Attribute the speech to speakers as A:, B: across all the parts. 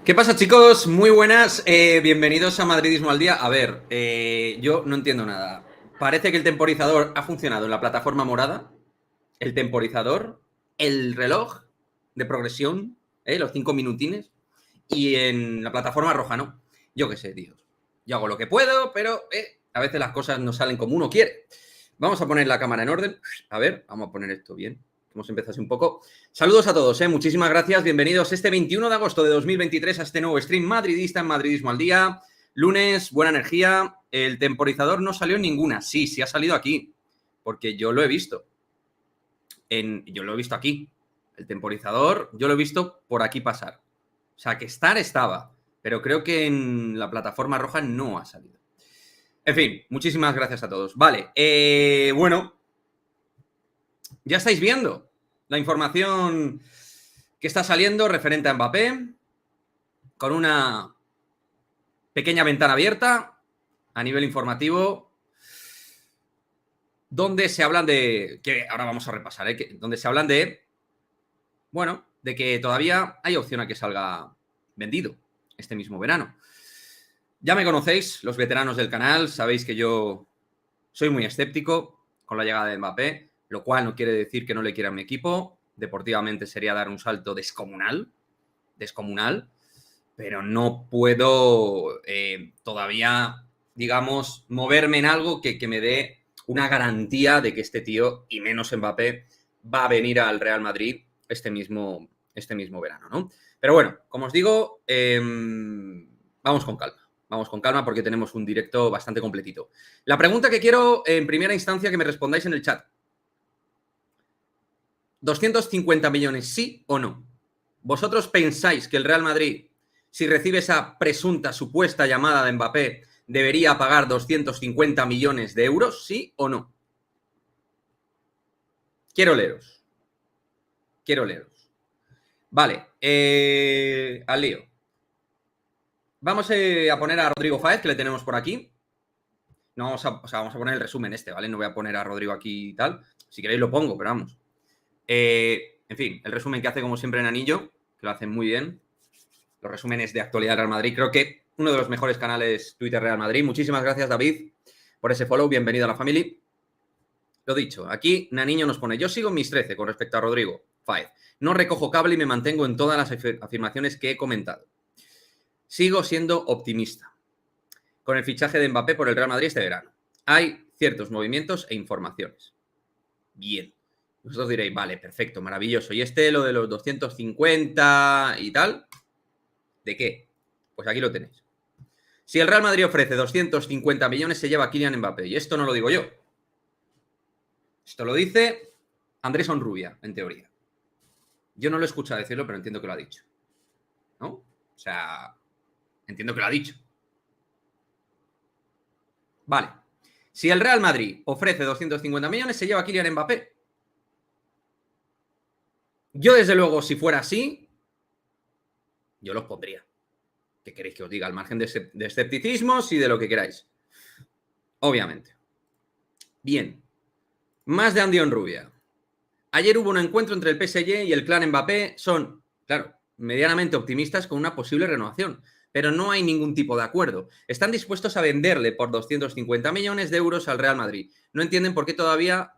A: ¿Qué pasa, chicos? Muy buenas, bienvenidos a Madridismo al Día. A ver, yo no entiendo nada. Parece que el temporizador ha funcionado en la plataforma morada, el temporizador, el reloj de progresión, los 5 minutines, y en la plataforma roja no. Yo qué sé, tío. Yo hago lo que puedo, pero a veces las cosas no salen como uno quiere. Vamos a poner la cámara en orden. A ver, vamos a poner esto bien. Hemos empezado así un poco. Saludos a todos, muchísimas gracias. Bienvenidos este 21 de agosto de 2023 a este nuevo stream madridista en Madridismo al Día. Lunes, buena energía. El temporizador no salió en ninguna. Sí, sí ha salido aquí, porque yo lo he visto. Yo lo he visto aquí. El temporizador, yo lo he visto por aquí pasar. O sea, que estar estaba, pero creo que en la plataforma roja no ha salido. En fin, muchísimas gracias a todos. Vale, bueno, ya estáis viendo la información que está saliendo referente a Mbappé, con una pequeña ventana abierta a nivel informativo, donde se hablan de, que ahora vamos a repasar, donde se hablan de, bueno, de que todavía hay opción a que salga vendido este mismo verano. Ya me conocéis, los veteranos del canal, sabéis que yo soy muy escéptico con la llegada de Mbappé, lo cual no quiere decir que no le quiera a mi equipo. Deportivamente sería dar un salto descomunal, pero no puedo todavía, digamos, moverme en algo que me dé una garantía de que este tío, y menos Mbappé, va a venir al Real Madrid este mismo verano, ¿no? Pero bueno, como os digo, vamos con calma. Vamos con calma porque tenemos un directo bastante completito. La pregunta que quiero en primera instancia que me respondáis en el chat. ¿250 millones sí o no? ¿Vosotros pensáis que el Real Madrid, si recibe esa presunta, supuesta llamada de Mbappé, debería pagar 250 millones de euros, sí o no? Quiero leeros. Vale, al lío. Vamos a poner a Rodrigo Fáez, que le tenemos por aquí. No vamos vamos a poner el resumen ¿vale? No voy a poner a Rodrigo aquí y tal. Si queréis lo pongo, pero vamos. En fin, el resumen que hace como siempre en Anillo, que lo hacen muy bien. Los resúmenes de actualidad Real Madrid. Creo que uno de los mejores canales Twitter Real Madrid. Muchísimas gracias, David, por ese follow. Bienvenido a la familia. Lo dicho, aquí Naniño nos pone, yo sigo en mis 13 con respecto a Rodrigo Fáez. No recojo cable y me mantengo en todas las afirmaciones que he comentado. Sigo siendo optimista con el fichaje de Mbappé por el Real Madrid este verano. Hay ciertos movimientos e informaciones. Bien. Vosotros diréis, vale, perfecto, maravilloso. ¿Y lo de los 250 y tal? ¿De qué? Pues aquí lo tenéis. Si el Real Madrid ofrece 250 millones, se lleva a Kylian Mbappé. Y esto no lo digo yo. Esto lo dice Andrés Onrubia, en teoría. Yo no lo he escuchado decirlo, pero entiendo que lo ha dicho. ¿No? O sea, entiendo que lo ha dicho. Vale. Si el Real Madrid ofrece 250 millones, se lleva a Kylian Mbappé. Yo, desde luego, si fuera así, yo los pondría. ¿Qué queréis que os diga? Al margen de escepticismos y de lo que queráis. Obviamente. Bien. Más de Andy Onrubia. Ayer hubo un encuentro entre el PSG y el clan Mbappé. Son, claro, medianamente optimistas con una posible renovación, pero no hay ningún tipo de acuerdo. Están dispuestos a venderle por 250 millones de euros al Real Madrid. No entienden por qué todavía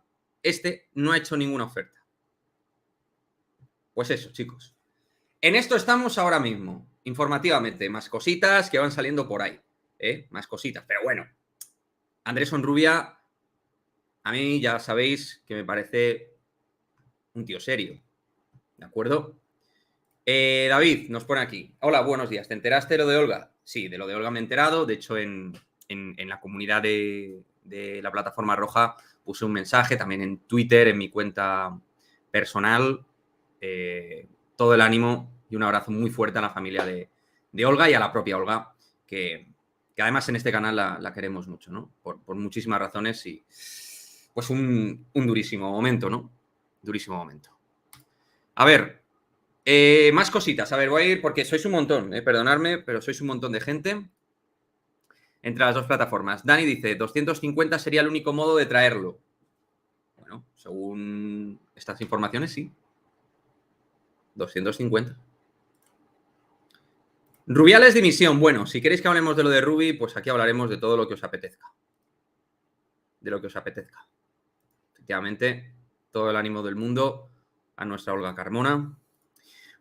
A: no ha hecho ninguna oferta. Pues eso, chicos. En esto estamos ahora mismo, informativamente. Más cositas que van saliendo por ahí. Más cositas. Pero bueno, Andrés Onrubia, a mí ya sabéis que me parece un tío serio. ¿De acuerdo? David nos pone aquí. Hola, buenos días. ¿Te enteraste de lo de Olga? Sí, de lo de Olga me he enterado. De hecho, en la comunidad de la plataforma roja puse un mensaje, también en Twitter, en mi cuenta personal. Todo el ánimo y un abrazo muy fuerte a la familia de Olga y a la propia Olga, que además en este canal la queremos mucho, ¿no? Por muchísimas razones y pues un durísimo momento, ¿no? Durísimo momento. A ver, más cositas. A ver, voy a ir porque sois un montón, perdonadme, pero sois un montón de gente entre las dos plataformas. Dani dice, 250 sería el único modo de traerlo. Bueno, según estas informaciones, sí. 250. Rubiales dimisión. Bueno, si queréis que hablemos de lo de Rubi, pues aquí hablaremos de todo lo que os apetezca. De lo que os apetezca. Efectivamente, todo el ánimo del mundo a nuestra Olga Carmona.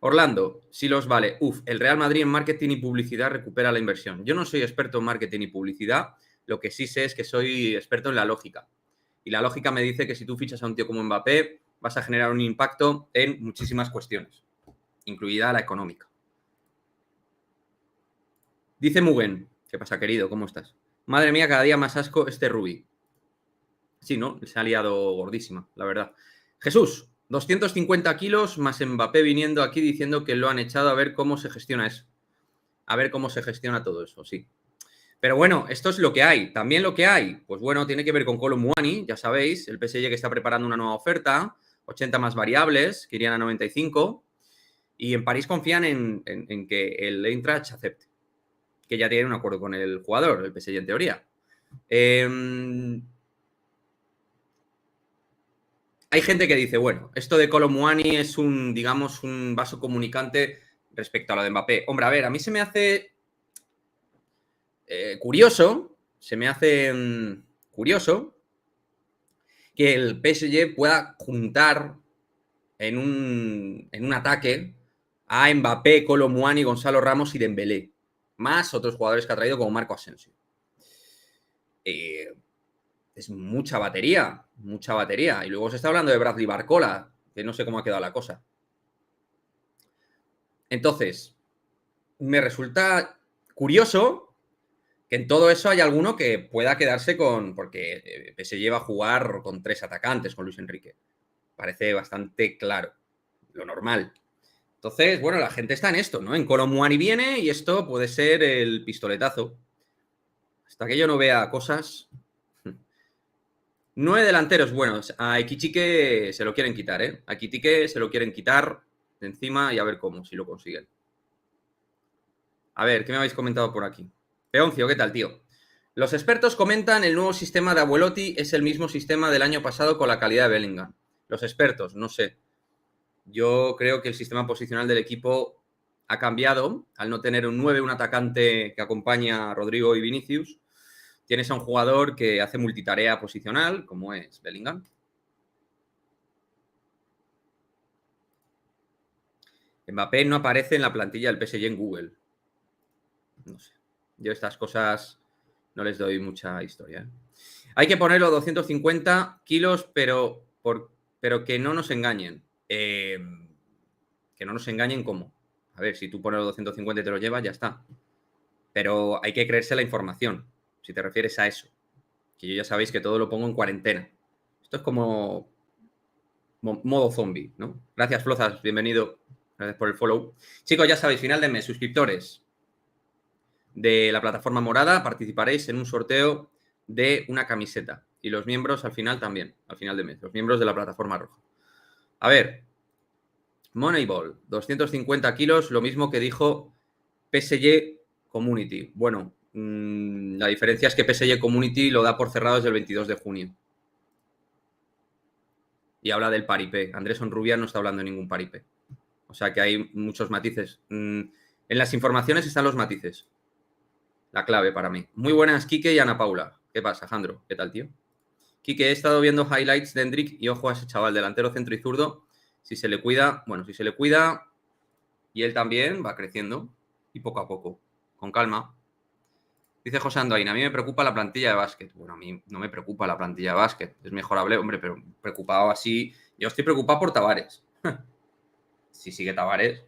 A: Orlando, sí los vale. El Real Madrid en marketing y publicidad recupera la inversión. Yo no soy experto en marketing y publicidad, lo que sí sé es que soy experto en la lógica. Y la lógica me dice que si tú fichas a un tío como Mbappé, vas a generar un impacto en muchísimas cuestiones, incluida la económica. Dice Mugen, ¿qué pasa, querido? ¿Cómo estás? Madre mía, cada día más asco este Rubí. Sí, ¿no? Se ha liado gordísima, la verdad. Jesús, 250 kilos más Mbappé viniendo aquí diciendo que lo han echado, a ver cómo se gestiona eso. A ver cómo se gestiona todo eso, sí. Pero bueno, esto es lo que hay. También lo que hay, pues bueno, tiene que ver con Kolo Muani, ya sabéis, el PSG que está preparando una nueva oferta, 80 más variables, que irían a 95, y en París confían en que el Eintracht acepte, que ya tiene un acuerdo con el jugador, el PSG en teoría. Hay gente que dice, bueno, esto de Kolo Muani es un, digamos, un vaso comunicante respecto a lo de Mbappé. Hombre, a ver, a mí se me hace curioso, curioso que el PSG pueda juntar en un ataque a Mbappé, Kolo Muani, Gonzalo Ramos y Dembélé, más otros jugadores que ha traído como Marco Asensio. Es mucha batería, mucha batería. Y luego se está hablando de Bradley Barcola, que no sé cómo ha quedado la cosa. Entonces, me resulta curioso que en todo eso hay alguno que pueda quedarse con, porque se lleva a jugar con 3 atacantes con Luis Enrique. Parece bastante claro, lo normal. Entonces, bueno, la gente está en esto, ¿no? En Kolo Muani viene y esto puede ser el pistoletazo. Hasta que yo no vea cosas. 9 delanteros buenos. A Ekichike se lo quieren quitar, ¿eh? A Ekichike se lo quieren quitar de encima y a ver cómo, si lo consiguen. A ver, ¿qué me habéis comentado por aquí? Peoncio, ¿qué tal, tío? Los expertos comentan el nuevo sistema de Abuelotti es el mismo sistema del año pasado con la calidad de Bellingham. Los expertos, no sé. Yo creo que el sistema posicional del equipo ha cambiado al no tener un 9, un atacante que acompaña a Rodrigo y Vinicius. Tienes a un jugador que hace multitarea posicional, como es Bellingham. Mbappé no aparece en la plantilla del PSG en Google. No sé. Yo estas cosas no les doy mucha historia. Hay que ponerlo 250 kilos, pero que no nos engañen. Que no nos engañen cómo. A ver, si tú pones los 250 y te lo llevas, ya está. Pero hay que creerse la información, si te refieres a eso. Que yo ya sabéis que todo lo pongo en cuarentena. Esto es como modo zombie, ¿no? Gracias, Flozas, bienvenido. Gracias por el follow. Chicos, ya sabéis, final de mes, suscriptores de la plataforma morada, participaréis en un sorteo de una camiseta. Y los miembros al final también, al final de mes, los miembros de la plataforma roja. A ver, Moneyball, 250 kilos, lo mismo que dijo PSG Community. Bueno, la diferencia es que PSG Community lo da por cerrado desde el 22 de junio. Y habla del paripé. Andrés Onrubia no está hablando de ningún paripé. O sea que hay muchos matices. En las informaciones están los matices. La clave para mí. Muy buenas, Quique y Ana Paula. ¿Qué pasa, Jandro? ¿Qué tal, tío? Quique, he estado viendo highlights de Hendrik y ojo a ese chaval, delantero, centro y zurdo. Si se le cuida, bueno, si se le cuida y él también va creciendo y poco a poco, con calma. Dice José Andoain, a mí me preocupa la plantilla de básquet. Bueno, a mí no me preocupa la plantilla de básquet. Es mejorable, hombre, pero preocupado así. Yo estoy preocupado por Tavares. Si sigue Tavares,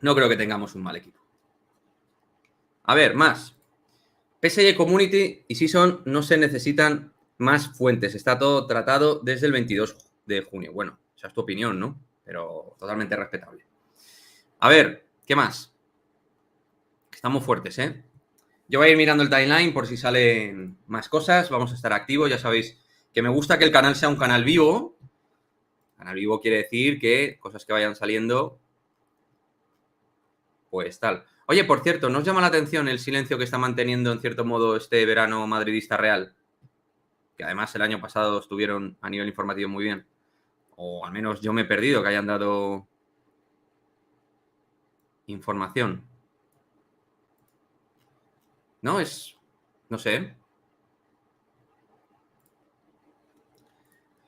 A: no creo que tengamos un mal equipo. A ver, más. PSG Community y Season no se necesitan más fuentes. Está todo tratado desde el 22 de junio. Bueno, esa es tu opinión, ¿no? Pero totalmente respetable. A ver, ¿qué más? Estamos fuertes, ¿eh? Yo voy a ir mirando el timeline por si salen más cosas. Vamos a estar activos. Ya sabéis que me gusta que el canal sea un canal vivo. Canal vivo quiere decir que cosas que vayan saliendo, pues tal. Oye, por cierto, ¿no os llama la atención el silencio que está manteniendo en cierto modo este verano madridista real? Que además el año pasado estuvieron a nivel informativo muy bien. O al menos yo me he perdido que hayan dado Información. No, no sé.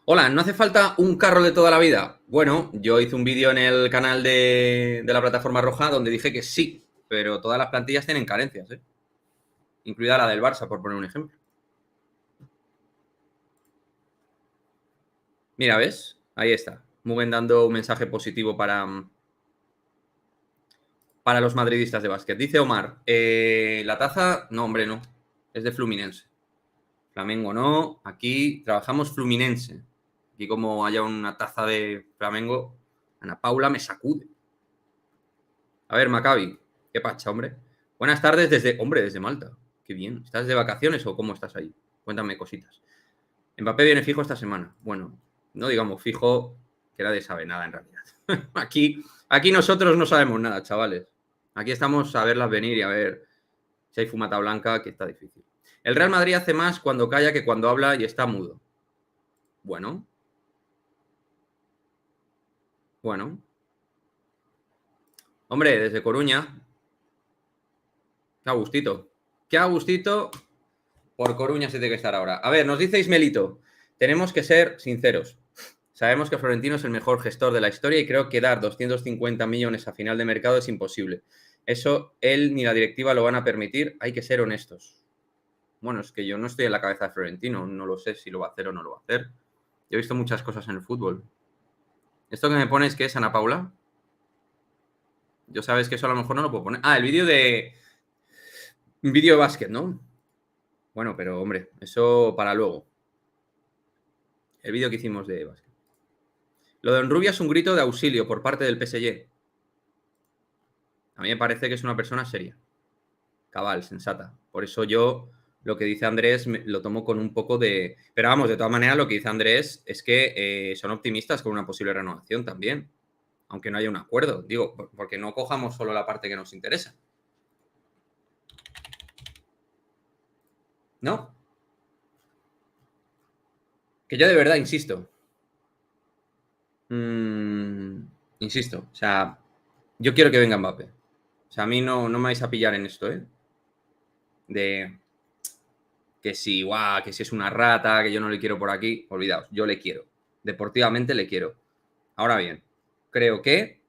A: Hola, ¿no hace falta un carro de toda la vida? Bueno, yo hice un vídeo en el canal de la plataforma roja donde dije que sí, pero todas las plantillas tienen carencias, ¿eh? Incluida la del Barça, por poner un ejemplo. Mira, ¿ves? Ahí está. Mugen dando un mensaje positivo para los madridistas de básquet. Dice Omar, la taza, no, hombre, no. Es de Fluminense. Flamengo no. Aquí trabajamos Fluminense. Aquí como haya una taza de Flamengo, Ana Paula me sacude. A ver, Maccabi, qué pacha, hombre. Buenas tardes desde Malta. Qué bien. ¿Estás de vacaciones o cómo estás ahí? Cuéntame cositas. Mbappé viene fijo esta semana. Bueno, no digamos fijo, que nadie sabe nada en realidad. aquí nosotros no sabemos nada, chavales. Aquí estamos a verlas venir y a ver si hay fumata blanca, que está difícil. El Real Madrid hace más cuando calla que cuando habla y está mudo. Bueno. Hombre, desde Coruña. Qué a gustito. Qué a gustito. Por Coruña se tiene que estar ahora. A ver, nos dice Ismelito. Tenemos que ser sinceros. Sabemos que Florentino es el mejor gestor de la historia y creo que dar 250 millones a final de mercado es imposible. Eso él ni la directiva lo van a permitir. Hay que ser honestos. Bueno, es que yo no estoy en la cabeza de Florentino. No lo sé si lo va a hacer o no lo va a hacer. Yo he visto muchas cosas en el fútbol. ¿Esto que me pones qué es, Ana Paula? Yo sabes que eso a lo mejor no lo puedo poner. Ah, el vídeo de... Un vídeo de básquet, ¿no? Bueno, pero hombre, eso para luego. El vídeo que hicimos de básquet. Lo de Onrubia es un grito de auxilio por parte del PSG. A mí me parece que es una persona seria, cabal, sensata. Por eso yo lo que dice Andrés lo tomo con un poco de... Pero vamos, de todas maneras lo que dice Andrés es que son optimistas con una posible renovación también, aunque no haya un acuerdo. Digo, porque no cojamos solo la parte que nos interesa. ¿No? Que yo de verdad insisto. Insisto, o sea, yo quiero que venga Mbappé. O sea, a mí no me vais a pillar en esto, ¿eh? De que si es una rata, que yo no le quiero por aquí, olvidaos, yo le quiero. Deportivamente le quiero. Ahora bien, creo que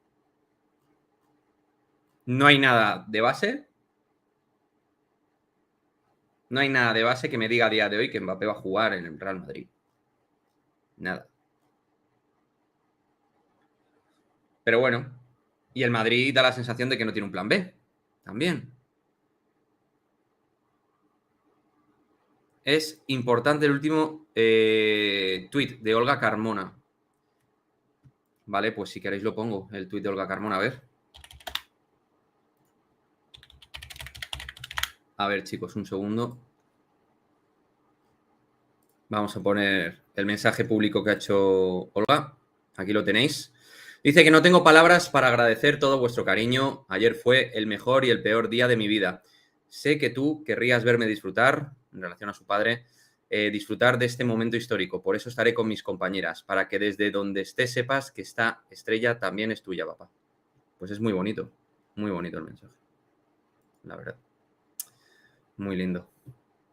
A: no hay nada de base. No hay nada de base que me diga a día de hoy que Mbappé va a jugar en el Real Madrid. Nada. Pero bueno, y el Madrid da la sensación de que no tiene un plan B. También. Es importante el último tuit de Olga Carmona. Vale, pues si queréis lo pongo, el tuit de Olga Carmona, a ver. A ver, chicos, un segundo. Vamos a poner el mensaje público que ha hecho Olga. Aquí lo tenéis. Dice que no tengo palabras para agradecer todo vuestro cariño. Ayer fue el mejor y el peor día de mi vida. Sé que tú querrías verme disfrutar, en relación a su padre, disfrutar de este momento histórico. Por eso estaré con mis compañeras, para que desde donde estés sepas que esta estrella también es tuya, papá. Pues es muy bonito el mensaje, la verdad. Muy lindo.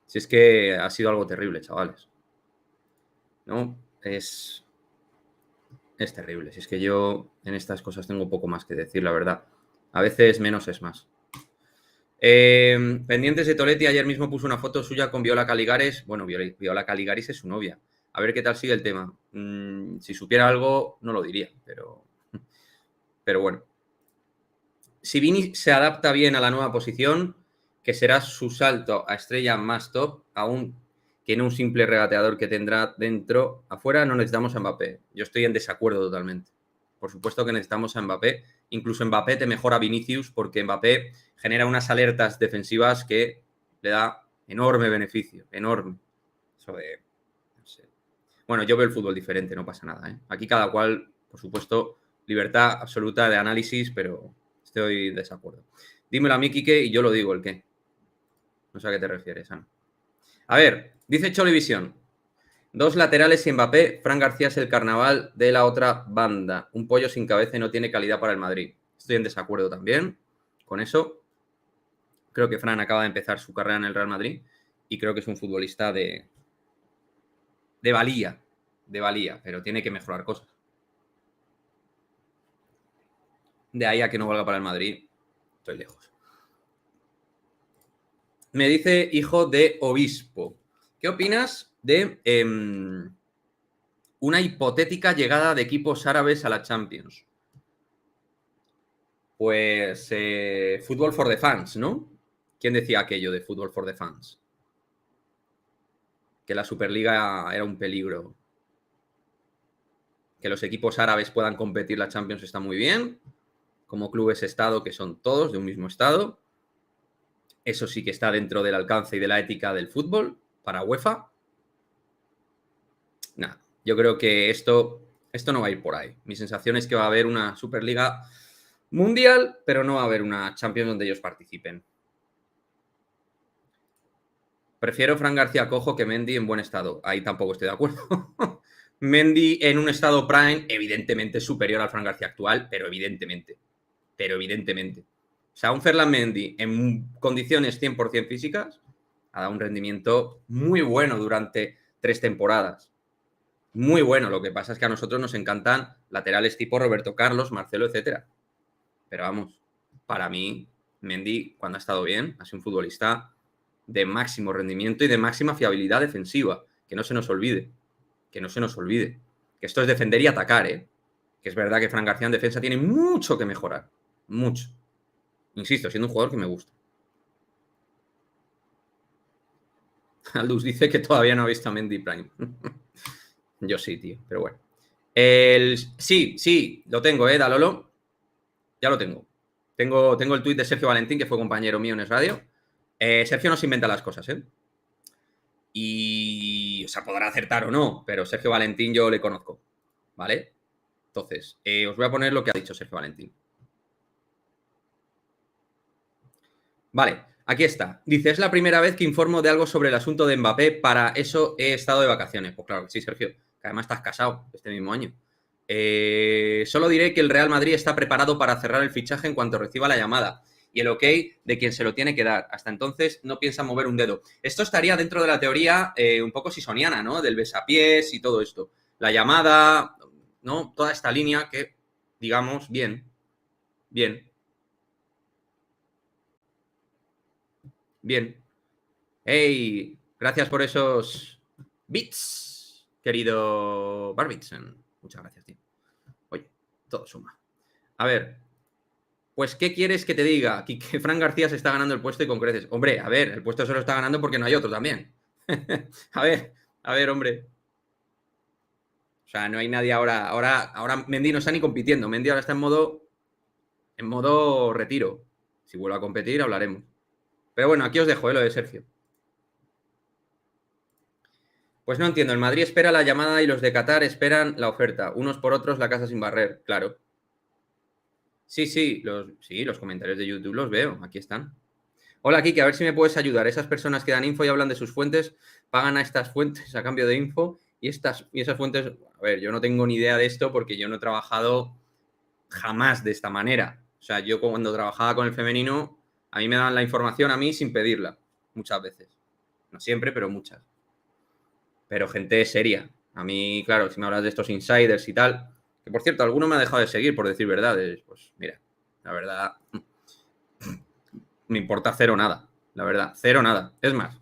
A: Si es que ha sido algo terrible, chavales. ¿No? Es terrible. Si es que yo en estas cosas tengo poco más que decir, la verdad. A veces menos es más. Pendientes de Toletti, ayer mismo puso una foto suya con Viola Caligares. Bueno, Viola Caligares es su novia. A ver qué tal sigue el tema. Si supiera algo, no lo diría, pero bueno. Si Vini se adapta bien a la nueva posición, que será su salto a estrella más top, aún que no un simple regateador que tendrá dentro, afuera no necesitamos a Mbappé. Yo estoy en desacuerdo totalmente. Por supuesto que necesitamos a Mbappé. Incluso Mbappé te mejora a Vinicius porque Mbappé genera unas alertas defensivas que le da enorme beneficio, enorme. Eso de, no sé. Bueno, yo veo el fútbol diferente, no pasa nada, ¿eh? Aquí cada cual, por supuesto, libertad absoluta de análisis, pero estoy de desacuerdo. Dímelo a mí, Quique, y yo lo digo, ¿el qué? No sé a qué te refieres, Ana. A ver, dice Cholivisión. 2 laterales y Mbappé, Fran García es el carnaval de la otra banda. Un pollo sin cabeza y no tiene calidad para el Madrid. Estoy en desacuerdo también. con eso, creo que Fran acaba de empezar su carrera en el Real Madrid y creo que es un futbolista de valía, pero tiene que mejorar cosas. De ahí a que no valga para el Madrid, estoy lejos. Me dice hijo de obispo, ¿qué opinas de una hipotética llegada de equipos árabes a la Champions? Pues fútbol for the fans, ¿no? ¿Quién decía aquello de fútbol for the fans? Que la Superliga era un peligro. Que los equipos árabes puedan competir la Champions está muy bien, como clubes estado que son todos de un mismo estado. Eso sí que está dentro del alcance y de la ética del fútbol para UEFA. Nada, yo creo que esto no va a ir por ahí. Mi sensación es que va a haber una Superliga mundial, pero no va a haber una Champions donde ellos participen. Prefiero Fran García Cojo que Mendy en buen estado. Ahí tampoco estoy de acuerdo. Mendy en un estado prime, evidentemente superior al Fran García actual, pero evidentemente. O sea, un Ferland Mendy en condiciones 100% físicas ha dado un rendimiento muy bueno durante 3 temporadas. Muy bueno. Lo que pasa es que a nosotros nos encantan laterales tipo Roberto Carlos, Marcelo, etcétera. Pero vamos, para mí, Mendy, cuando ha estado bien, ha sido un futbolista de máximo rendimiento y de máxima fiabilidad defensiva. Que no se nos olvide. Que esto es defender y atacar, ¿eh? Que es verdad que Fran García en defensa tiene mucho que mejorar. Mucho. Insisto, siendo un jugador que me gusta. Aldous dice que todavía no ha visto a Mendy Prime. Yo sí, tío, pero bueno. Sí, lo tengo, Dalolo. Ya lo tengo. Tengo el tuit de Sergio Valentín, que fue compañero mío en Es Radio. Sergio no se inventa las cosas, ¿eh? Y, o sea, podrá acertar o no, pero Sergio Valentín yo le conozco, ¿vale? Entonces, os voy a poner lo que ha dicho Sergio Valentín. Vale, aquí está. Dice, es la primera vez que informo de algo sobre el asunto de Mbappé, para eso he estado de vacaciones. Pues claro que sí, Sergio, que además estás casado este mismo año. Solo diré que el Real Madrid está preparado para cerrar el fichaje en cuanto reciba la llamada y el ok de quien se lo tiene que dar. Hasta entonces no piensa mover un dedo. Esto estaría dentro de la teoría un poco sisoniana, ¿no? Del besapiés y todo esto. La llamada, ¿no? Toda esta línea que, digamos, bien. Hey, gracias por esos bits, querido Barbitson. Muchas gracias, tío. Oye, todo suma. A ver, pues, ¿qué quieres que te diga? Aquí que Fran García se está ganando el puesto y con creces. Hombre, a ver, el puesto se lo está ganando porque no hay otro también. a ver, hombre. O sea, no hay nadie ahora. Ahora Mendy no está ni compitiendo. Mendy ahora está en modo retiro. Si vuelve a competir, hablaremos. Pero bueno, aquí os dejo, lo de Sergio. Pues no entiendo, el Madrid espera la llamada y los de Qatar esperan la oferta. Unos por otros, la casa sin barrer, claro. Sí, los comentarios de YouTube los veo, aquí están. Hola, Kike, a ver si me puedes ayudar. Esas personas que dan info y hablan de sus fuentes, pagan a estas fuentes a cambio de info y esas fuentes... A ver, yo no tengo ni idea de esto porque yo no he trabajado jamás de esta manera. O sea, yo cuando trabajaba con el femenino, a mí me daban la información a mí sin pedirla, muchas veces. No siempre, pero muchas. Pero gente seria. A mí, claro, si me hablas de estos insiders y tal, que por cierto, alguno me ha dejado de seguir por decir verdades, pues mira, la verdad, me importa cero nada, la verdad, cero nada. Es más,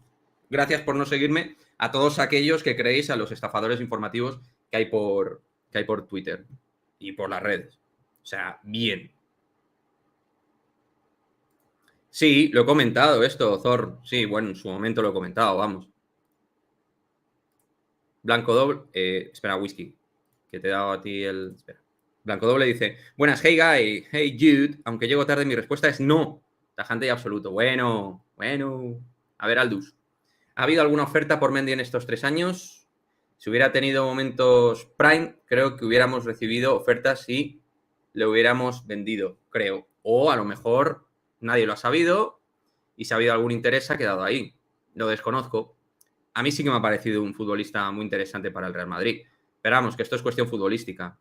A: gracias por no seguirme a todos aquellos que creéis a los estafadores informativos que hay por Twitter y por las redes. O sea, bien. Sí, lo he comentado esto, Thor. Sí, bueno, en su momento lo he comentado, vamos. Blanco doble. Espera, whisky. Que te he dado a ti el. Espera. Blanco doble dice: buenas, hey guy, hey Jude. Aunque llego tarde, mi respuesta es no. Tajante y absoluto. Bueno. A ver, Aldous. ¿Ha habido alguna oferta por Mendy en estos 3 años? Si hubiera tenido momentos prime, creo que hubiéramos recibido ofertas y le hubiéramos vendido, creo. O a lo mejor nadie lo ha sabido y si ha habido algún interés ha quedado ahí. Lo desconozco. A mí sí que me ha parecido un futbolista muy interesante para el Real Madrid. Pero vamos, que esto es cuestión futbolística.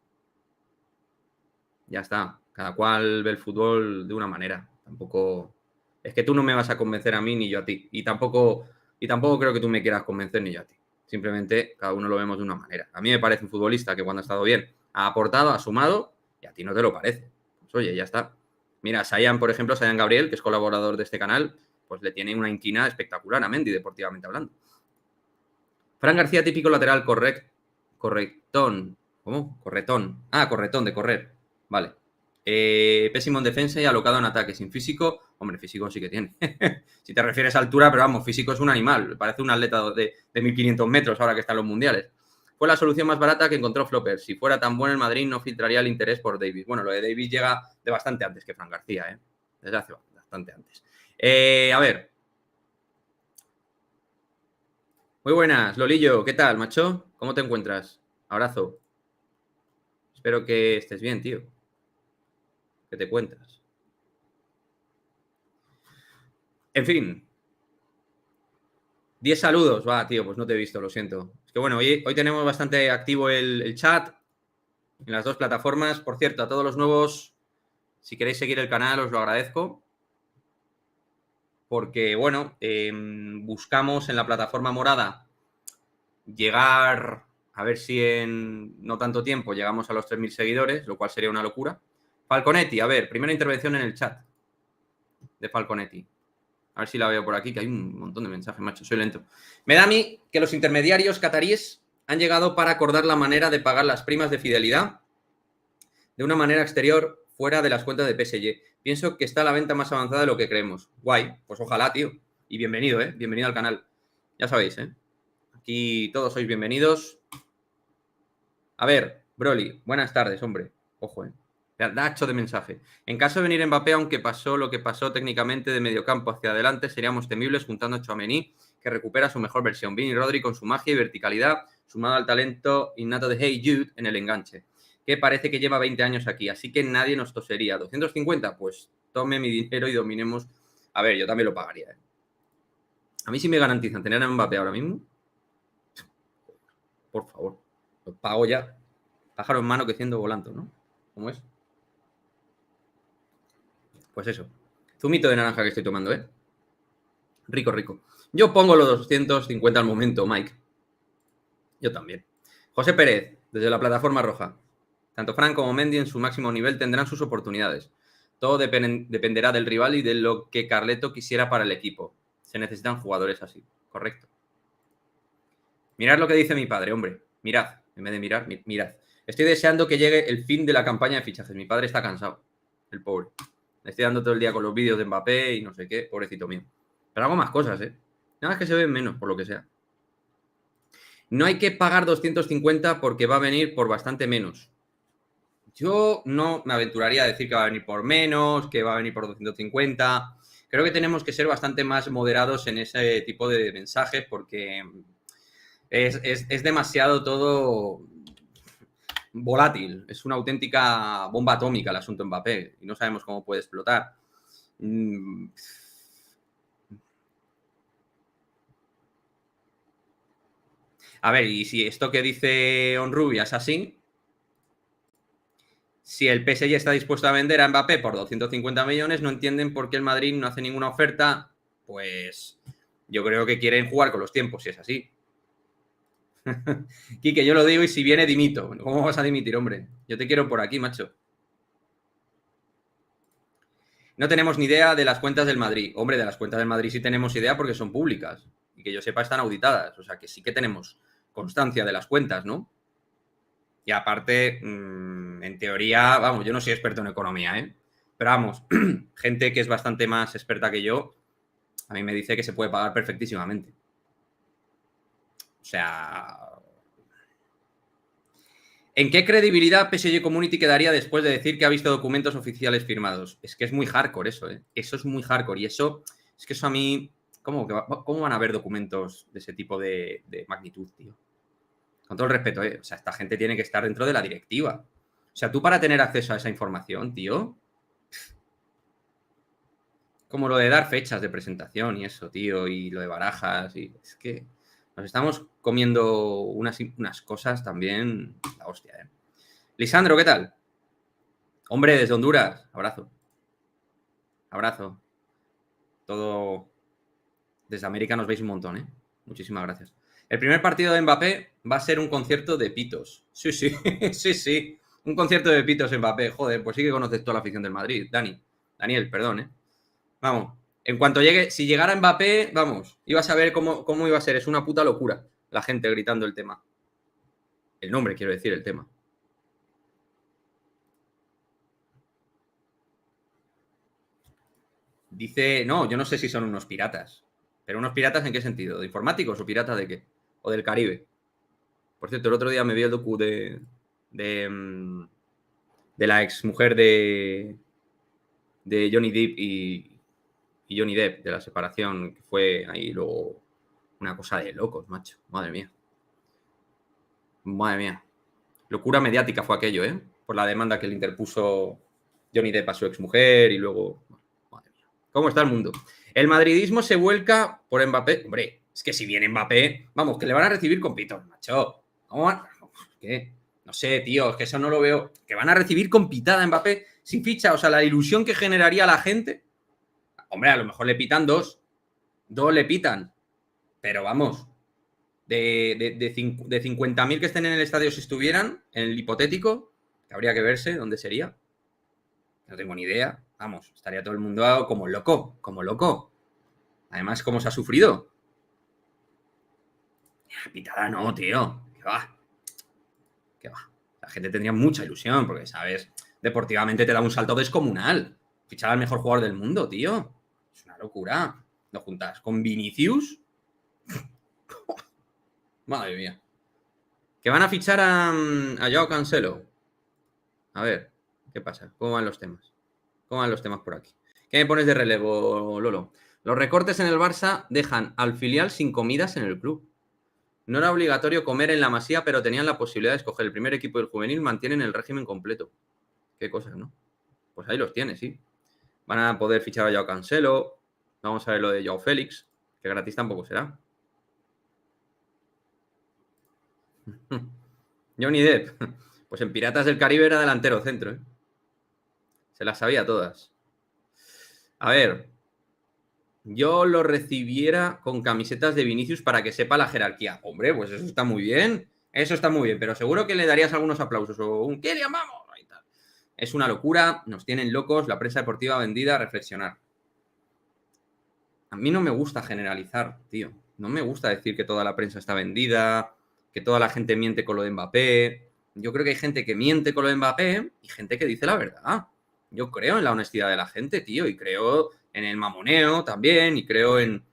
A: Ya está. Cada cual ve el fútbol de una manera. Tampoco... Es que tú no me vas a convencer a mí ni yo a ti. Y tampoco creo que tú me quieras convencer ni yo a ti. Simplemente cada uno lo vemos de una manera. A mí me parece un futbolista que cuando ha estado bien ha aportado, ha sumado, y a ti no te lo parece. Pues oye, ya está. Mira, Sayan, por ejemplo, Sayan Gabriel, que es colaborador de este canal, pues le tiene una inquina espectacular a Mendy, deportivamente hablando. Fran García, típico lateral correctón. ¿Cómo? Corretón. Ah, corretón, de correr. Vale. Pésimo en defensa y alocado en ataque. Sin físico, hombre, físico sí que tiene. Si te refieres a altura, pero vamos, físico es un animal. Parece un atleta de 1500 metros ahora que está en los mundiales. Fue la solución más barata que encontró Flopper. Si fuera tan bueno el Madrid, no filtraría el interés por Davis. Bueno, lo de Davis llega de bastante antes que Fran García, ¿eh? Desde hace bastante antes. A ver. Muy buenas, Lolillo. ¿Qué tal, macho? ¿Cómo te encuentras? Abrazo. Espero que estés bien, tío. ¿Qué te cuentas? En fin. 10 saludos. Va, tío, pues no te he visto, lo siento. Es que bueno, hoy tenemos bastante activo el chat en las dos plataformas. Por cierto, a todos los nuevos, si queréis seguir el canal, os lo agradezco. Porque, bueno, buscamos en la plataforma morada llegar, a ver si en no tanto tiempo llegamos a los 3.000 seguidores, lo cual sería una locura. Falconetti, a ver, primera intervención en el chat de Falconetti. A ver si la veo por aquí, que hay un montón de mensajes, macho, soy lento. Me da a mí que los intermediarios cataríes han llegado para acordar la manera de pagar las primas de fidelidad de una manera exterior fuera de las cuentas de PSG. Pienso que está la venta más avanzada de lo que creemos. Guay, pues ojalá, tío. Y bienvenido, ¿eh? Bienvenido al canal. Ya sabéis, ¿eh? Aquí todos sois bienvenidos. A ver, Broly, buenas tardes, hombre. Ojo, ¿eh? Dacho de mensaje. En caso de venir Mbappé, aunque pasó lo que pasó técnicamente de mediocampo hacia adelante, seríamos temibles juntando a Tchouaméni, que recupera su mejor versión. Vini Rodri con su magia y verticalidad, sumado al talento innato de Hey Jude en el enganche, que parece que lleva 20 años aquí, así que nadie nos tosería. 250, pues tome mi dinero y dominemos. A ver, yo también lo pagaría, ¿eh? A mí sí me garantizan tener a Mbappé ahora mismo. Por favor, lo pago ya. Pájaro en mano que siendo volante, ¿no? ¿Cómo es? Pues eso. Zumito de naranja que estoy tomando, ¿eh? Rico, rico. Yo pongo los 250 al momento, Mike. Yo también. José Pérez, desde la plataforma roja. Tanto Fran como Mendy en su máximo nivel tendrán sus oportunidades. Todo dependerá del rival y de lo que Carleto quisiera para el equipo. Se necesitan jugadores así. Correcto. Mirad lo que dice mi padre, hombre. Mirad. En vez de mirar, mirad. Estoy deseando que llegue el fin de la campaña de fichajes. Mi padre está cansado. El pobre. Le estoy dando todo el día con los vídeos de Mbappé y no sé qué. Pobrecito mío. Pero hago más cosas, ¿eh? Nada más que se ven menos, por lo que sea. No hay que pagar 250 porque va a venir por bastante menos. Yo no me aventuraría a decir que va a venir por menos, que va a venir por 250. Creo que tenemos que ser bastante más moderados en ese tipo de mensajes porque es demasiado todo volátil. Es una auténtica bomba atómica el asunto Mbappé y no sabemos cómo puede explotar. A ver, y si esto que dice Onrubia es así, si el PSG está dispuesto a vender a Mbappé por 250 millones, no entienden por qué el Madrid no hace ninguna oferta. Pues yo creo que quieren jugar con los tiempos, si es así. Quique, yo lo digo y si viene dimito. ¿Cómo vas a dimitir, hombre? Yo te quiero por aquí, macho. No tenemos ni idea de las cuentas del Madrid. Hombre, de las cuentas del Madrid sí tenemos idea porque son públicas. Y que yo sepa están auditadas. O sea que sí que tenemos constancia de las cuentas, ¿no? Y aparte, en teoría, vamos, yo no soy experto en economía, ¿eh? Pero vamos, gente que es bastante más experta que yo, a mí me dice que se puede pagar perfectísimamente. O sea, ¿en qué credibilidad PSG Community quedaría después de decir que ha visto documentos oficiales firmados? Es que es muy hardcore eso, ¿eh? Eso es muy hardcore. Y eso, es que eso a mí, ¿cómo van a haber documentos de ese tipo de magnitud, tío? Con todo el respeto, ¿eh? O sea, esta gente tiene que estar dentro de la directiva. O sea, tú para tener acceso a esa información, tío, como lo de dar fechas de presentación y eso, tío, y lo de barajas, y es que nos estamos comiendo unas cosas también, la hostia, ¿eh? Lisandro, ¿qué tal? Hombre, desde Honduras, abrazo. Abrazo. Todo desde América nos veis un montón, ¿eh? Muchísimas gracias. El primer partido de Mbappé va a ser un concierto de pitos. Sí, sí, sí, sí. Un concierto de pitos Mbappé. Joder, pues sí que conoces toda la afición del Madrid. Daniel, perdón, ¿eh? Vamos. En cuanto llegue, si llegara Mbappé, vamos, ibas a ver cómo iba a ser. Es una puta locura la gente gritando el tema. El nombre, quiero decir, el tema. Dice, no, yo no sé si son unos piratas. ¿Pero unos piratas en qué sentido? ¿De informáticos o piratas de qué? ¿O del Caribe? Por cierto, el otro día me vi el docu de la exmujer de Johnny Depp y Johnny Depp, de la separación, que fue ahí luego una cosa de locos, macho. Madre mía. Madre mía. Locura mediática fue aquello, ¿eh? Por la demanda que le interpuso Johnny Depp a su exmujer y luego... Madre mía. ¿Cómo está el mundo? El madridismo se vuelca por Mbappé. Hombre, es que si viene Mbappé, vamos, que le van a recibir con pitos, macho. ¿Cómo van? ¿Qué? No sé, tío, es que eso no lo veo. Que van a recibir con pitada a Mbappé sin ficha. O sea, la ilusión que generaría la gente. Hombre, a lo mejor le pitan dos. Dos le pitan. Pero vamos, de 50.000 que estén en el estadio si estuvieran, en el hipotético, que habría que verse dónde sería. No tengo ni idea. Vamos, estaría todo el mundo como loco, como loco. Además, ¿cómo se ha sufrido? Pitada no, tío. ¿Qué va? ¿Qué va? La gente tendría mucha ilusión porque, ¿sabes? Deportivamente te da un salto descomunal. Fichar al mejor jugador del mundo, tío. Es una locura. Lo juntas con Vinicius. Madre mía. Que van a fichar a Joao Cancelo. A ver, ¿qué pasa? ¿Cómo van los temas? ¿Cómo van los temas por aquí? ¿Qué me pones de relevo, Lolo? Los recortes en el Barça dejan al filial sin comidas en el club. No era obligatorio comer en la Masía, pero tenían la posibilidad de escoger el primer equipo del juvenil, mantienen el régimen completo. Qué cosas, ¿no? Pues ahí los tienes, sí. Van a poder fichar a Joao Cancelo. Vamos a ver lo de Joao Félix, que gratis tampoco será. Johnny Depp. Pues en Piratas del Caribe era delantero centro, ¿eh? Se las sabía todas. A ver, yo lo recibiera con camisetas de Vinicius para que sepa la jerarquía. Hombre, pues eso está muy bien. Eso está muy bien, pero seguro que le darías algunos aplausos o un ¿qué le llamamos? Y tal. Es una locura, nos tienen locos, la prensa deportiva vendida, a reflexionar. A mí no me gusta generalizar, tío. No me gusta decir que toda la prensa está vendida, que toda la gente miente con lo de Mbappé. Yo creo que hay gente que miente con lo de Mbappé y gente que dice la verdad. Yo creo en la honestidad de la gente, tío, y creo en el mamoneo también, y creo en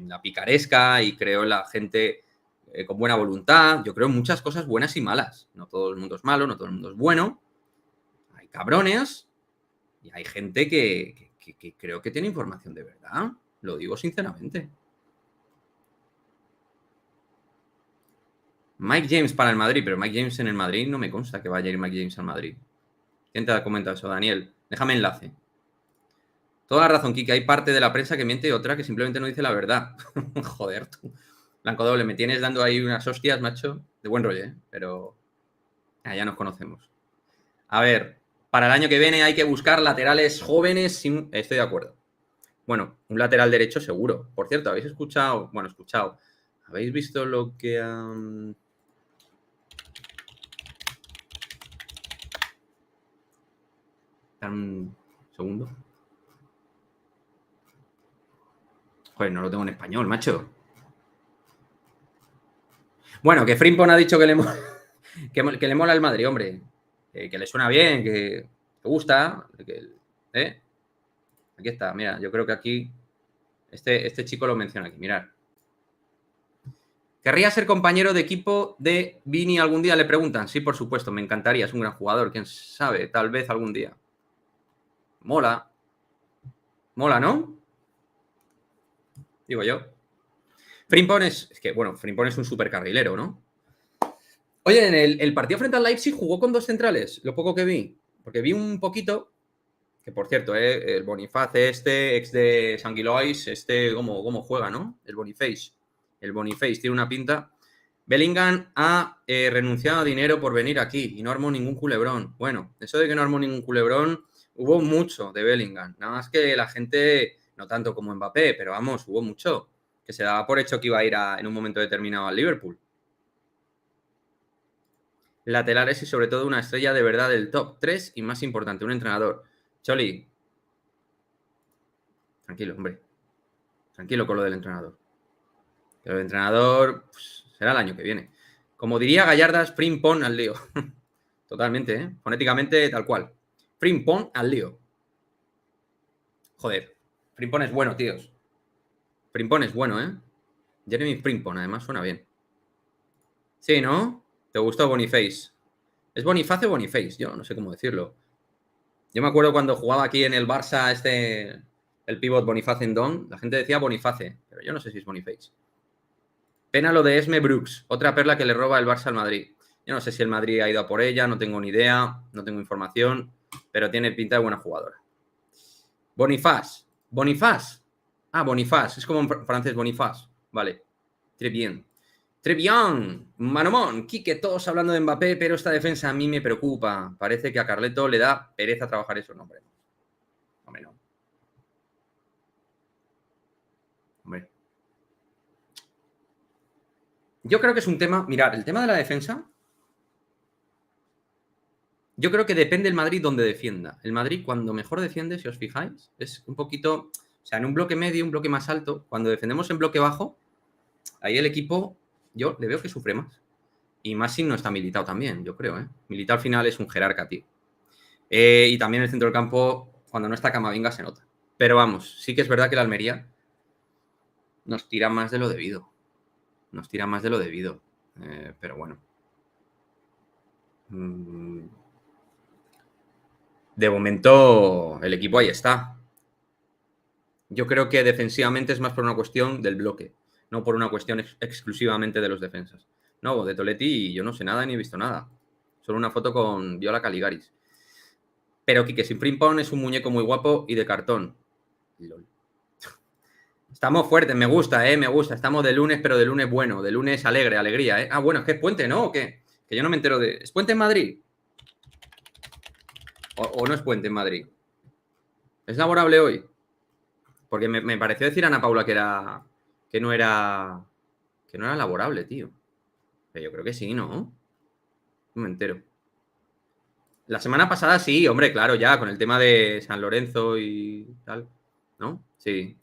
A: la picaresca, y creo en la gente con buena voluntad. Yo creo en muchas cosas buenas y malas. No todo el mundo es malo, no todo el mundo es bueno. Hay cabrones y hay gente que creo que tiene información de verdad. Lo digo sinceramente. Mike James para el Madrid, pero Mike James en el Madrid no me consta que vaya a ir Mike James al Madrid. ¿Quién te ha comentado eso, Daniel? Déjame enlace. Toda la razón, Kike. Hay parte de la prensa que miente y otra que simplemente no dice la verdad. Joder, tú. Blanco doble, me tienes dando ahí unas hostias, macho. De buen rollo, ¿eh? Pero ya nos conocemos. A ver, para el año que viene hay que buscar laterales jóvenes. Estoy de acuerdo. Bueno, un lateral derecho seguro. Por cierto, ¿habéis escuchado? Bueno, escuchado. ¿Habéis visto lo que... Un segundo. Joder, no lo tengo en español, macho. Bueno, que Frimpong ha dicho que le mola, que le mola el Madrid, hombre. Que le suena bien, que le gusta. Aquí está, mira, yo creo que aquí este chico lo menciona aquí, mirad. ¿Querría ser compañero de equipo de Vini algún día? Le preguntan. Sí, por supuesto, me encantaría, es un gran jugador, quién sabe, tal vez algún día. Mola. Mola, ¿no? Digo yo. Frimpong Frimpong es un supercarrilero, ¿no? Oye, en el partido frente al Leipzig jugó con dos centrales, lo poco que vi. Porque vi un poquito, que por cierto, el Boniface ex de Sanguilois, cómo juega, ¿no? El Boniface. El Boniface tiene una pinta. Bellingham ha renunciado a dinero por venir aquí y no armó ningún culebrón. Bueno, eso de que no armó ningún culebrón, Hubo mucho de Bellingham. Nada más que la gente, no tanto como Mbappé, pero vamos, hubo mucho. Que se daba por hecho que iba a ir en un momento determinado al Liverpool. Laterales y sobre todo una estrella de verdad del top 3 y más importante, un entrenador. Choli, tranquilo, hombre. Tranquilo con lo del entrenador. El entrenador pues, será el año que viene. Como diría Gallardas, frimpón al lío. Totalmente, ¿eh? Fonéticamente tal cual. Frimpón al lío. Joder. Frimpón es bueno, tíos. Frimpón es bueno, ¿eh? Jeremy Frimpong, además, suena bien. Sí, ¿no? ¿Te gustó Boniface? ¿Es Boniface o Boniface? Yo no sé cómo decirlo. Yo me acuerdo cuando jugaba aquí en el Barça el pívot Boniface en Don, la gente decía Boniface, pero yo no sé si es Boniface. Pena lo de Esme Brooks, otra perla que le roba el Barça al Madrid. Yo no sé si el Madrid ha ido a por ella, no tengo ni idea, no tengo información, pero tiene pinta de buena jugadora. Boniface. Boniface. Ah, Boniface. Es como en francés Boniface. Vale. Très bien. Très bien. Manomón. Quique, todos hablando de Mbappé, pero esta defensa a mí me preocupa. Parece que a Carleto le da pereza trabajar eso. No, hombre. Hombre, no. Hombre. Yo creo que es un tema. Mirad, el tema de la defensa. Yo creo que depende el Madrid donde defienda. El Madrid, cuando mejor defiende, si os fijáis, es un poquito. O sea, en un bloque medio, un bloque más alto. Cuando defendemos en bloque bajo, ahí el equipo, yo le veo que sufre más. Y más si no está Militao también, yo creo, ¿eh? Militao al final es un jerarca, tío. Y también el centro del campo, cuando no está Camavinga, se nota. Pero vamos, sí que es verdad que la Almería nos tira más de lo debido. Nos tira más de lo debido. Pero bueno. De momento, el equipo ahí está. Yo creo que defensivamente es más por una cuestión del bloque, no por una cuestión exclusivamente de los defensas. No, de Toletti yo no sé nada ni he visto nada. Solo una foto con Viola Caligaris. Pero Quique sin Frimpong es un muñeco muy guapo y de cartón. Lol. Estamos fuertes, me gusta, me gusta. Estamos de lunes, pero de lunes bueno, de lunes alegre, alegría, Ah, bueno, es que es puente, ¿no? ¿O qué? Que yo no me entero de. ¿Es puente en Madrid? ¿O no es puente en Madrid? ¿Es laborable hoy? Porque me pareció decir a Ana Paula que era. Que no era. Que no era laborable, tío. Pero yo creo que sí, ¿no? No me entero. La semana pasada sí, hombre, claro, ya, con el tema de San Lorenzo y tal. ¿No? Sí.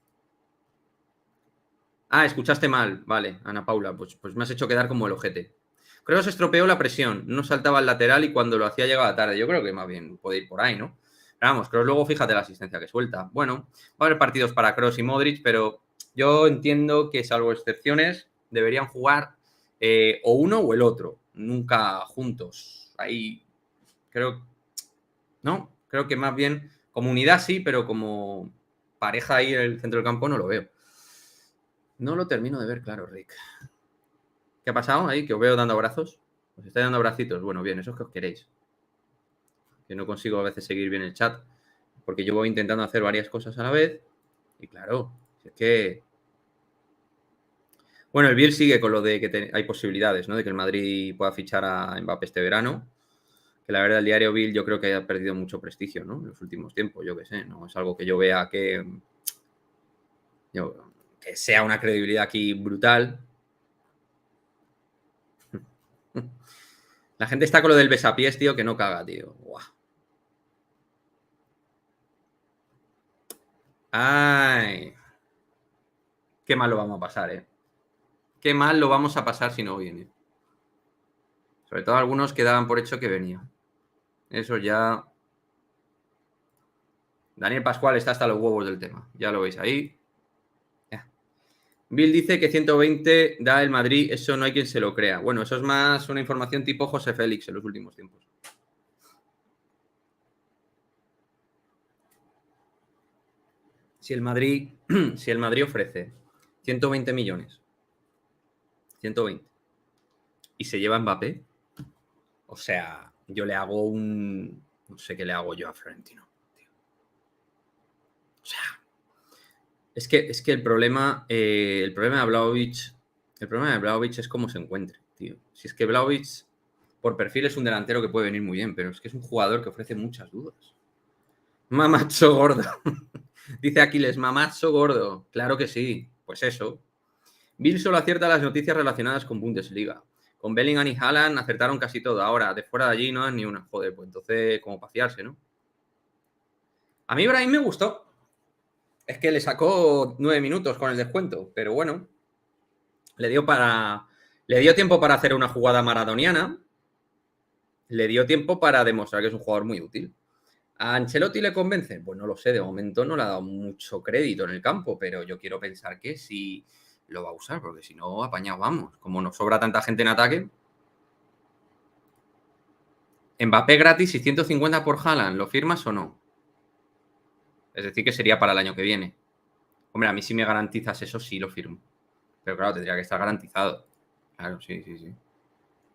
A: Ah, escuchaste mal. Vale, Ana Paula, pues me has hecho quedar como el ojete. Creo que se estropeó la presión. No saltaba al lateral y cuando lo hacía llegaba tarde. Yo creo que más bien puede ir por ahí, ¿no? Pero vamos, Kroos luego fíjate la asistencia que suelta. Bueno, va a haber partidos para Kroos y Modric, pero yo entiendo que salvo excepciones deberían jugar o uno o el otro. Nunca juntos. Ahí creo, ¿no? Creo que más bien como unidad sí, pero como pareja ahí en el centro del campo no lo veo. No lo termino de ver claro, Rick. ¿Qué ha pasado ahí? Que os veo dando abrazos. Os estáis dando abracitos. Bueno, bien, eso es que os queréis. Que no consigo a veces seguir bien el chat. Porque yo voy intentando hacer varias cosas a la vez. Y claro, si es que. Bueno, el Bill sigue con lo de que hay posibilidades, ¿no? De que el Madrid pueda fichar a Mbappé este verano. Que la verdad, el diario Bill yo creo que ha perdido mucho prestigio, ¿no? En los últimos tiempos, yo qué sé. No es algo que yo vea que sea una credibilidad aquí brutal. La gente está con lo del besapiés, tío, que no caga, tío. Buah. Ay. Qué mal lo vamos a pasar, ¿eh? Qué mal lo vamos a pasar si no viene. Sobre todo algunos que daban por hecho que venía. Eso ya. Daniel Pascual está hasta los huevos del tema. Ya lo veis ahí. Ya. Bill dice que 120 da el Madrid. Eso no hay quien se lo crea. Bueno, eso es más una información tipo José Félix en los últimos tiempos. Si el Madrid, si el Madrid ofrece 120 millones, 120, y se lleva Mbappé, o sea, yo le hago un. No sé qué le hago yo a Florentino. Tío. O sea, es que el problema de Vlahovic es cómo se encuentre, tío. Si es que Vlahovic, por perfil, es un delantero que puede venir muy bien, pero es que es un jugador que ofrece muchas dudas. Mamacho gordo. Dice Aquiles, mamacho gordo. Claro que sí. Pues eso. Bill solo acierta las noticias relacionadas con Bundesliga. Con Bellingham y Haaland acertaron casi todo. Ahora, de fuera de allí no dan ni una. Joder, pues entonces, como para fiarse, ¿no? A mí Brahim me gustó. Es que le sacó 9 minutos con el descuento. Pero bueno, le dio tiempo para hacer una jugada maradoniana. Le dio tiempo para demostrar que es un jugador muy útil. ¿A Ancelotti le convence? Pues no lo sé, de momento no le ha dado mucho crédito en el campo, pero yo quiero pensar que sí lo va a usar, porque si no, apañados vamos. Como nos sobra tanta gente en ataque. Mbappé gratis y 150 por Haaland, ¿lo firmas o no? Es decir, que sería para el año que viene. Hombre, a mí si me garantizas eso, sí lo firmo. Pero claro, tendría que estar garantizado. Claro, sí.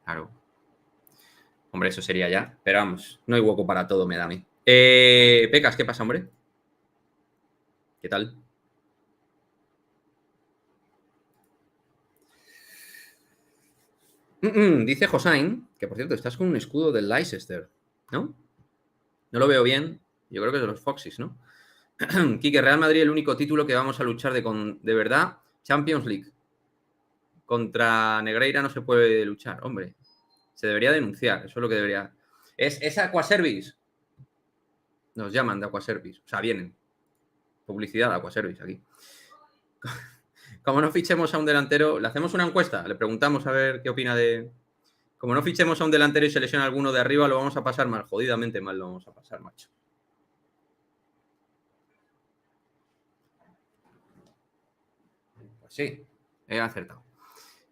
A: Claro. Hombre, eso sería ya. Pero vamos, no hay hueco para todo, me da a mí. Pecas, ¿qué pasa, hombre? ¿Qué tal? Dice Josain, que por cierto, estás con un escudo del Leicester, ¿no? No lo veo bien. Yo creo que es de los Foxys, ¿no? Quique, Real Madrid, el único título que vamos a luchar de verdad, Champions League. Contra Negreira no se puede luchar, hombre. Se debería denunciar, eso es lo que debería. ¿Es Aquaservice? Nos llaman de Aquaservice, o sea, vienen. Publicidad de Aquaservice aquí. Como no fichemos a un delantero, le hacemos una encuesta, le preguntamos a ver qué opina de. Como no fichemos a un delantero y se lesiona alguno de arriba, lo vamos a pasar mal, jodidamente mal lo vamos a pasar, macho. Pues sí, he acertado.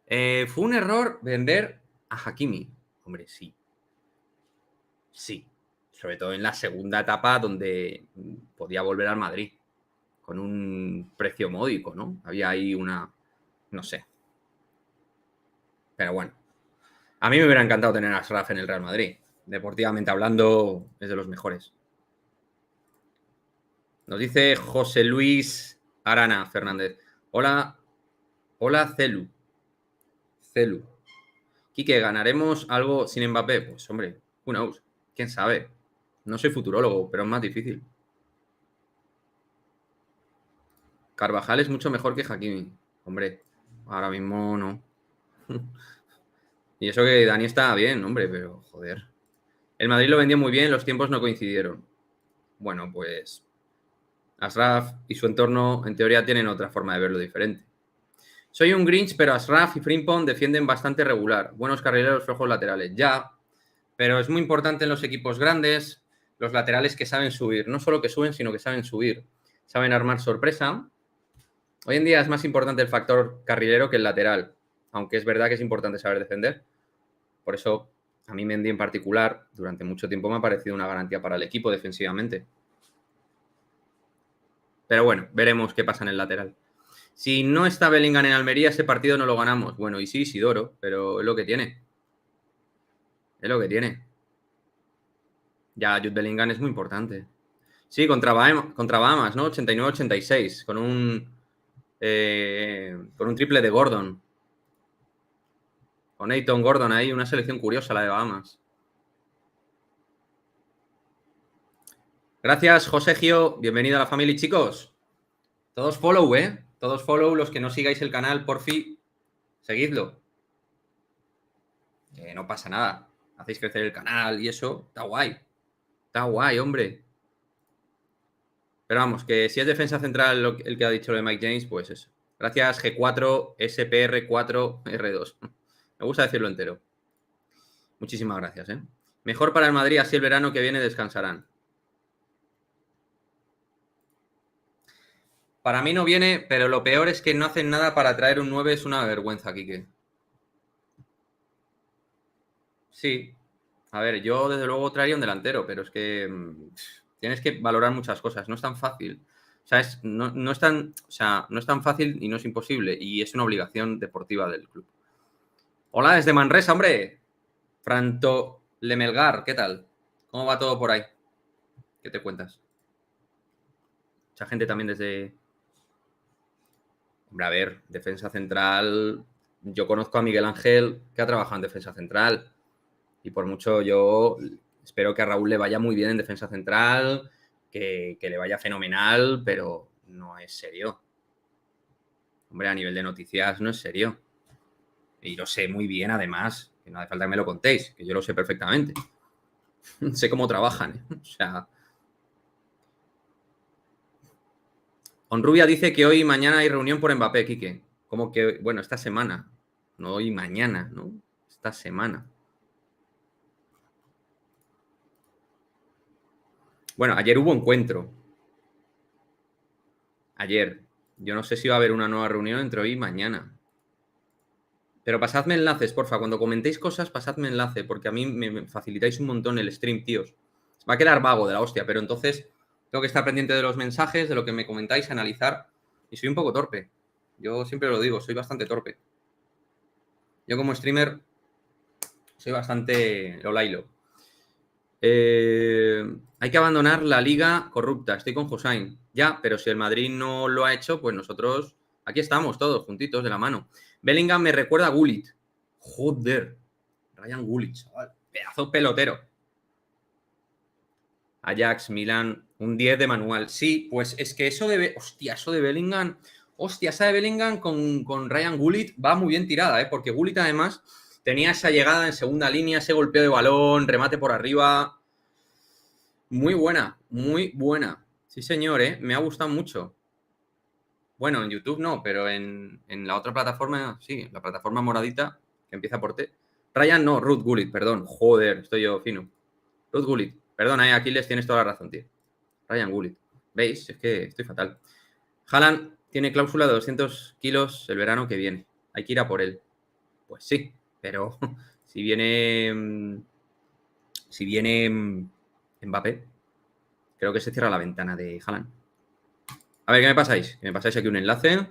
A: ¿Fue un error vender a Hakimi? Hombre, sí. Sí. Sobre todo en la segunda etapa donde podía volver al Madrid. Con un precio módico, ¿no? Había ahí una. No sé. Pero bueno. A mí me hubiera encantado tener a Ashraf en el Real Madrid. Deportivamente hablando, es de los mejores. Nos dice José Luis Arana Fernández. Hola, Celu. Quique, ¿ganaremos algo sin Mbappé? Pues hombre, who knows. ¿Quién sabe? No soy futurólogo, pero es más difícil. Carvajal es mucho mejor que Hakimi. Hombre, ahora mismo no. Y eso que Dani está bien, hombre, pero joder. El Madrid lo vendió muy bien, los tiempos no coincidieron. Bueno, pues Ashraf y su entorno en teoría tienen otra forma de verlo diferente. Soy un Grinch, pero Ashraf y Frimpong defienden bastante regular. Buenos carrileros, flojos laterales. Ya, pero es muy importante en los equipos grandes los laterales que saben subir. No solo que suben, sino que saben subir. Saben armar sorpresa. Hoy en día es más importante el factor carrilero que el lateral. Aunque es verdad que es importante saber defender. Por eso, a mí Mendy en particular, durante mucho tiempo me ha parecido una garantía para el equipo defensivamente. Pero bueno, veremos qué pasa en el lateral. Si no está Bellingham en Almería, ese partido no lo ganamos. Bueno, y sí, Isidoro, pero es lo que tiene. Es lo que tiene. Ya, Jude Bellingham es muy importante. Sí, contra Bahamas, ¿no? 89-86, con un triple de Gordon. Con Ayton Gordon ahí, una selección curiosa la de Bahamas. Gracias, José Gio. Bienvenido a la familia, chicos. Todos follow, ¿eh? Todos follow. Los que no sigáis el canal, porfi, seguidlo. No pasa nada. Hacéis crecer el canal y eso. Está guay. Está guay, hombre. Pero vamos, que si es defensa central el que ha dicho lo de Mike James, pues eso. Gracias, G4, SPR4, R2. Me gusta decirlo entero. Muchísimas gracias, ¿eh? Mejor para el Madrid, así el verano que viene descansarán. Para mí no viene, pero lo peor es que no hacen nada para traer un 9, es una vergüenza, Quique. Sí. A ver, yo desde luego traería un delantero, pero es que tienes que valorar muchas cosas. No es tan fácil. O sea, no es tan fácil y no es imposible. Y es una obligación deportiva del club. Hola, desde Manresa, hombre. Franto Lemelgar, ¿qué tal? ¿Cómo va todo por ahí? ¿Qué te cuentas? Mucha gente también desde. Hombre, a ver, defensa central. Yo conozco a Miguel Ángel que ha trabajado en defensa central. Y por mucho yo espero que a Raúl le vaya muy bien en defensa central. que le vaya fenomenal, pero no es serio. Hombre, a nivel de noticias no es serio. Y lo sé muy bien, además, que no hace falta que me lo contéis, que yo lo sé perfectamente. Sé cómo trabajan, ¿eh? O sea... Onrubia dice que hoy y mañana hay reunión por Mbappé, Quique. Como que, bueno, esta semana. No hoy y mañana, ¿no? Esta semana. Bueno, ayer hubo encuentro. Ayer. Yo no sé si va a haber una nueva reunión entre hoy y mañana. Pero pasadme enlaces, porfa. Cuando comentéis cosas, pasadme enlace, porque a mí me facilitáis un montón el stream, tíos. Va a quedar vago de la hostia, pero entonces tengo que estar pendiente de los mensajes, de lo que me comentáis, analizar. Y soy un poco torpe. Yo siempre lo digo, soy bastante torpe. Yo como streamer soy bastante lolailo. Hay que abandonar la liga corrupta. Estoy con Josain. Ya, pero si el Madrid no lo ha hecho, pues nosotros aquí estamos todos juntitos de la mano. Bellingham me recuerda a Gullit. Joder. Ryan Gullit, chaval. Pedazo pelotero. Ajax, Milan, un 10 de manual. Sí, pues es que eso de... Hostia, eso de Bellingham... Hostia, esa de Bellingham con Ryan Gullit va muy bien tirada, ¿eh? Porque Gullit además tenía esa llegada en segunda línea, ese golpeo de balón, remate por arriba... Muy buena, muy buena. Sí, señor, ¿eh? Me ha gustado mucho. Bueno, en YouTube no, pero en la otra plataforma, sí, la plataforma moradita, que empieza por T. Ryan no, Ruth Gullit, perdón. Joder, estoy yo fino. Ruth Gullit. Perdona, Aquiles, tienes toda la razón, tío. Ryan Gullit. ¿Veis? Es que estoy fatal. Haaland tiene cláusula de 200 kilos el verano que viene. Hay que ir a por él. Pues sí, pero si viene... Si viene Mbappé, creo que se cierra la ventana de Haaland. A ver, ¿qué me pasáis? ¿Que me pasáis aquí un enlace?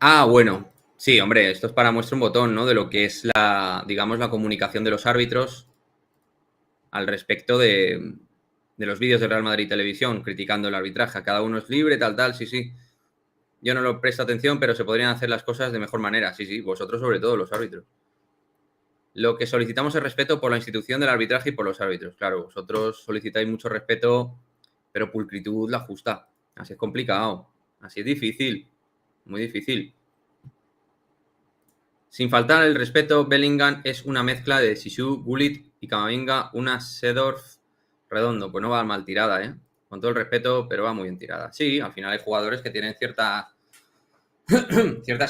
A: Ah, bueno. Sí, hombre, esto es para muestra un botón, ¿no? De lo que es la, digamos, la comunicación de los árbitros al respecto de los vídeos de Real Madrid Televisión criticando el arbitraje. Cada uno es libre, tal, sí, sí. Yo no lo presto atención, pero se podrían hacer las cosas de mejor manera. Sí, sí, vosotros sobre todo, los árbitros. Lo que solicitamos es respeto por la institución del arbitraje y por los árbitros. Claro, vosotros solicitáis mucho respeto, pero pulcritud la justa. Así es complicado. Así es difícil. Muy difícil. Sin faltar el respeto, Bellingham es una mezcla de Sisu, Gullit y Camavinga, una Seedorf redondo. Pues no va mal tirada, ¿eh? Con todo el respeto, pero va muy bien tirada. Sí, al final hay jugadores que tienen ciertas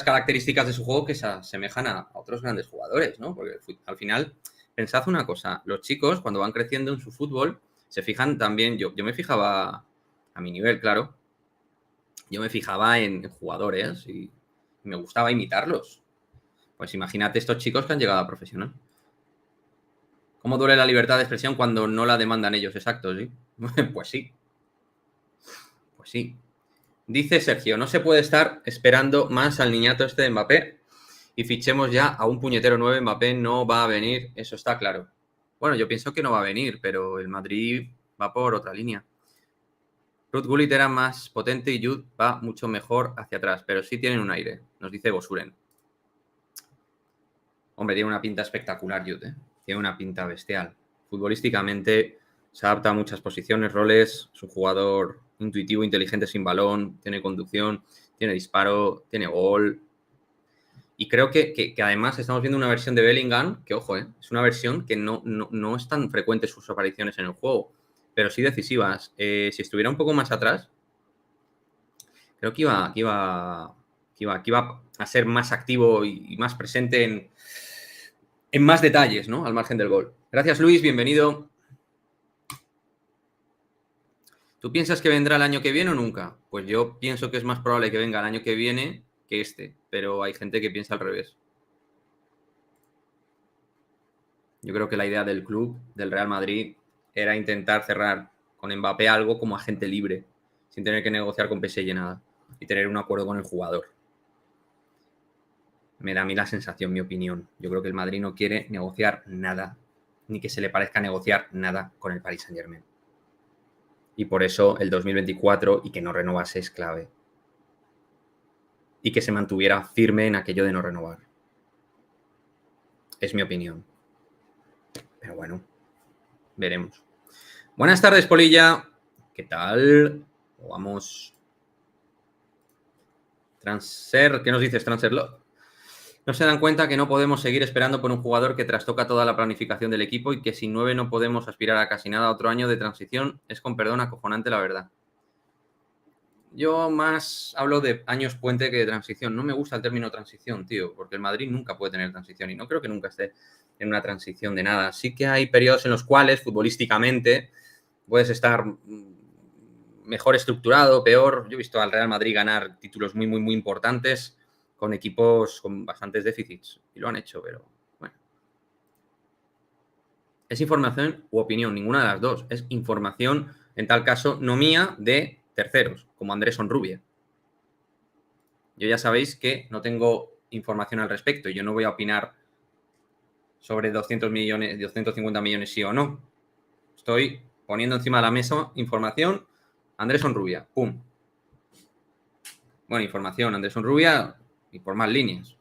A: características de su juego que se asemejan a otros grandes jugadores, ¿no? Porque al final, pensad una cosa, los chicos cuando van creciendo en su fútbol se fijan también, yo me fijaba a mi nivel, claro, yo me fijaba en jugadores y me gustaba imitarlos. Pues imagínate estos chicos que han llegado a profesional. ¿Cómo duele la libertad de expresión cuando no la demandan ellos? Exacto, ¿sí? Pues sí. Pues sí. Dice Sergio, no se puede estar esperando más al niñato este de Mbappé y fichemos ya a un puñetero 9. Mbappé no va a venir, eso está claro. Bueno, yo pienso que no va a venir, pero el Madrid va por otra línea. Ruth Gullit era más potente y Jude va mucho mejor hacia atrás, pero sí tienen un aire, nos dice Bosuren. Hombre, tiene una pinta espectacular Jude, ¿eh? Tiene una pinta bestial. Futbolísticamente se adapta a muchas posiciones, roles, es un jugador intuitivo, inteligente sin balón, tiene conducción, tiene disparo, tiene gol. Y creo que además estamos viendo una versión de Bellingham, que ojo, es una versión que no es tan frecuente sus apariciones en el juego, pero sí decisivas. Si estuviera un poco más atrás, creo que iba a ser más activo y más presente en más detalles, ¿no? Al margen del gol. Gracias, Luis, bienvenido. ¿Tú piensas que vendrá el año que viene o nunca? Pues yo pienso que es más probable que venga el año que viene que este, pero hay gente que piensa al revés. Yo creo que la idea del club, del Real Madrid, era intentar cerrar con Mbappé algo como agente libre, sin tener que negociar con PSG nada, y tener un acuerdo con el jugador. Me da a mí la sensación, mi opinión. Yo creo que el Madrid no quiere negociar nada, ni que se le parezca negociar nada con el Paris Saint-Germain. Y por eso el 2024 y que no renovase es clave. Y que se mantuviera firme en aquello de no renovar. Es mi opinión. Pero bueno, veremos. Buenas tardes, Polilla. ¿Qué tal? Vamos. Transfer, ¿qué nos dices, Transferlo? No se dan cuenta que no podemos seguir esperando por un jugador que trastoca toda la planificación del equipo y que sin 9 no podemos aspirar a casi nada. Otro año de transición es, con perdón, acojonante, la verdad. Yo más hablo de años puente que de transición. No me gusta el término transición, tío, porque el Madrid nunca puede tener transición y no creo que nunca esté en una transición de nada. Sí que hay periodos en los cuales, futbolísticamente, puedes estar mejor estructurado, peor. Yo he visto al Real Madrid ganar títulos muy, muy, muy importantes con equipos con bastantes déficits y lo han hecho, pero bueno. ¿Es información u opinión? Ninguna de las dos. Es información, en tal caso, no mía, de terceros, como Andrés Onrubia. Yo ya sabéis que no tengo información al respecto. Yo no voy a opinar sobre 200 millones, 250 millones sí o no. Estoy poniendo encima de la mesa información. Andrés Onrubia, pum. Bueno, información, Andrés Onrubia y por más líneas.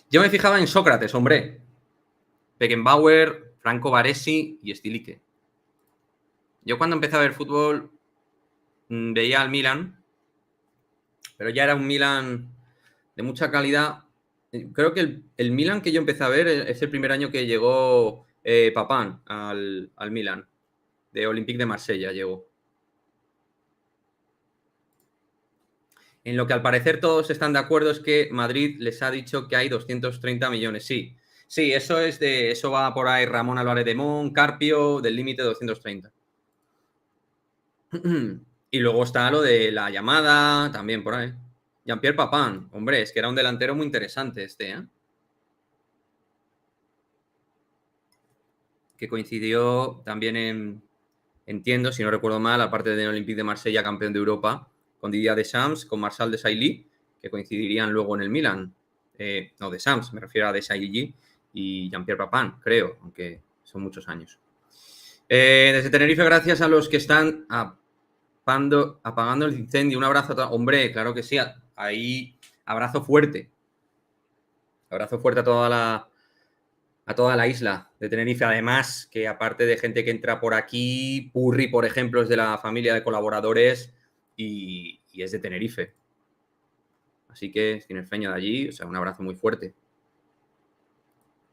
A: Yo me fijaba en Sócrates, hombre. Beckenbauer, Franco Baresi y Stilique. Yo cuando empecé a ver fútbol veía al Milan, pero ya era un Milan de mucha calidad. Creo que el Milan que yo empecé a ver es el primer año que llegó Papán al Milan, de Olympique de Marsella llegó. En lo que al parecer todos están de acuerdo es que Madrid les ha dicho que hay 230 millones. Sí, sí, eso va por ahí Ramón Álvarez de Mon, Carpio, del límite de 230. Y luego está lo de la llamada, también por ahí. Jean-Pierre Papin, hombre, es que era un delantero muy interesante este, ¿eh? Que coincidió también entiendo, si no recuerdo mal, aparte del Olympique de Marsella, campeón de Europa, con Didier Deschamps, con Marcel Desailly, que coincidirían luego en el Milan. No, Deschamps, me refiero a Desailly y Jean-Pierre Papin, creo, aunque son muchos años. Desde Tenerife, gracias a los que están apagando el incendio. Un abrazo hombre, claro que sí. Ahí, abrazo fuerte. Abrazo fuerte a toda la isla de Tenerife. Además, que aparte de gente que entra por aquí, Purri, por ejemplo, es de la familia de colaboradores y es de Tenerife. Así que es tinerfeño de allí, o sea, un abrazo muy fuerte.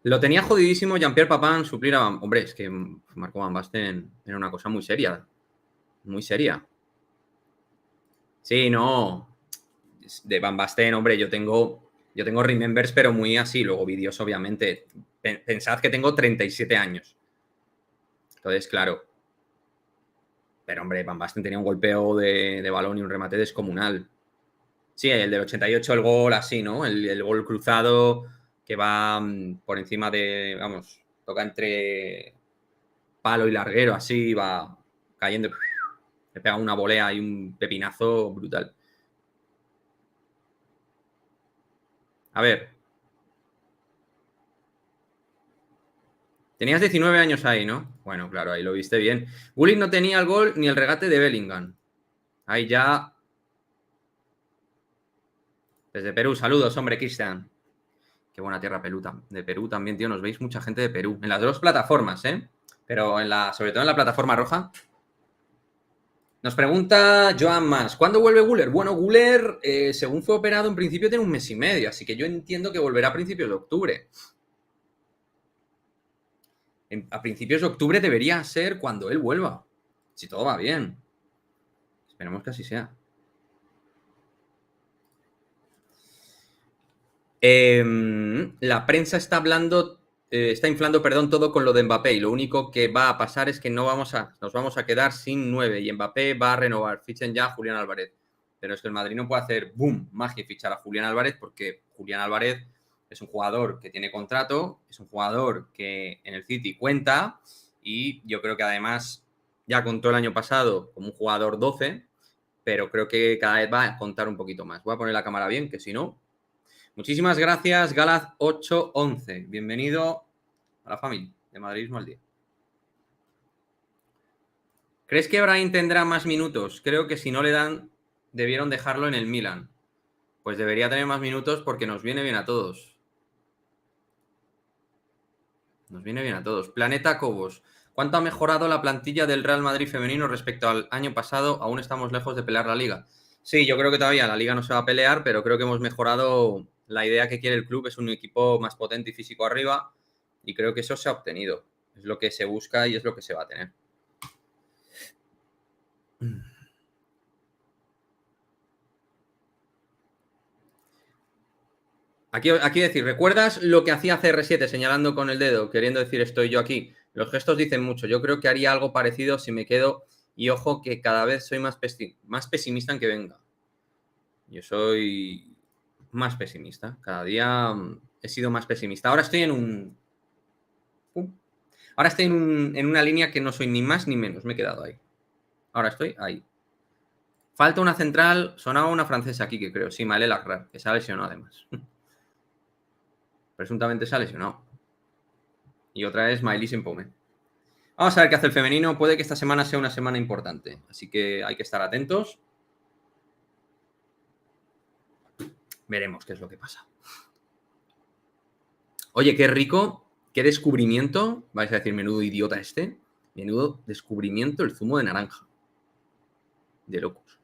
A: Lo tenía jodidísimo Jean-Pierre Papin suplir a... Hombre, es que Marco Van Basten era una cosa muy seria. Muy seria. Sí, no. De Van Basten, hombre, yo tengo remembers, pero muy así, luego vídeos, obviamente. Pensad que tengo 37 años. Entonces, claro. Pero, hombre, Van Basten tenía un golpeo de balón y un remate descomunal. Sí, el del 88, el gol así, ¿no? El gol cruzado que va por encima de, vamos, toca entre palo y larguero, así, va cayendo. Le pega una volea y un pepinazo brutal. A ver. Tenías 19 años ahí, ¿no? Bueno, claro, ahí lo viste bien. Gullit no tenía el gol ni el regate de Bellingham. Ahí ya. Desde Perú, saludos, hombre, Cristian. Qué buena tierra de Perú también, tío. Nos veis mucha gente de Perú. En las dos plataformas, ¿eh? Pero sobre todo en la plataforma roja. Nos pregunta Joan Mas, ¿cuándo vuelve Guller? Bueno, Guller, según fue operado, en principio tiene un mes y medio, así que yo entiendo que volverá a principios de octubre. A principios de octubre debería ser cuando él vuelva, si todo va bien. Esperemos que así sea. La prensa está hablando, está inflando, perdón, todo con lo de Mbappé y lo único que va a pasar es que nos vamos a quedar sin 9 y Mbappé va a renovar. Fichen ya a Julián Álvarez. Pero es que el Madrid no puede hacer boom, magia y fichar a Julián Álvarez porque Julián Álvarez es un jugador que tiene contrato, es un jugador que en el City cuenta y yo creo que además ya contó el año pasado como un jugador 12, pero creo que cada vez va a contar un poquito más. Voy a poner la cámara bien, que si no... Muchísimas gracias, Galaz811. Bienvenido a la familia de Madridismo al Día. ¿Crees que Brahim tendrá más minutos? Creo que si no le dan debieron dejarlo en el Milan. Pues debería tener más minutos porque nos viene bien a todos. Nos viene bien a todos. Planeta Cobos. ¿Cuánto ha mejorado la plantilla del Real Madrid femenino respecto al año pasado? Aún estamos lejos de pelear la liga. Sí, yo creo que todavía la liga no se va a pelear, pero creo que hemos mejorado la idea que quiere el club. Es un equipo más potente y físico arriba y creo que eso se ha obtenido. Es lo que se busca y es lo que se va a tener. Aquí decir, ¿recuerdas lo que hacía CR7 señalando con el dedo, queriendo decir estoy yo aquí? Los gestos dicen mucho. Yo creo que haría algo parecido si me quedo y ojo que cada vez soy más pesimista en que venga. Yo soy más pesimista. Cada día he sido más pesimista. Ahora estoy en una línea que no soy ni más ni menos. Me he quedado ahí. Ahora estoy ahí. Falta una central. Sonaba una francesa aquí, que creo. Sí, Maëlle Lacrar, que se ha lesionado además. Presuntamente se ha lesionado. Y otra es Maëlys Empome. Vamos a ver qué hace el femenino. Puede que esta semana sea una semana importante. Así que hay que estar atentos. Veremos qué es lo que pasa. Oye, qué rico, qué descubrimiento. Vais a decir, menudo idiota este. Menudo descubrimiento el zumo de naranja. De locos.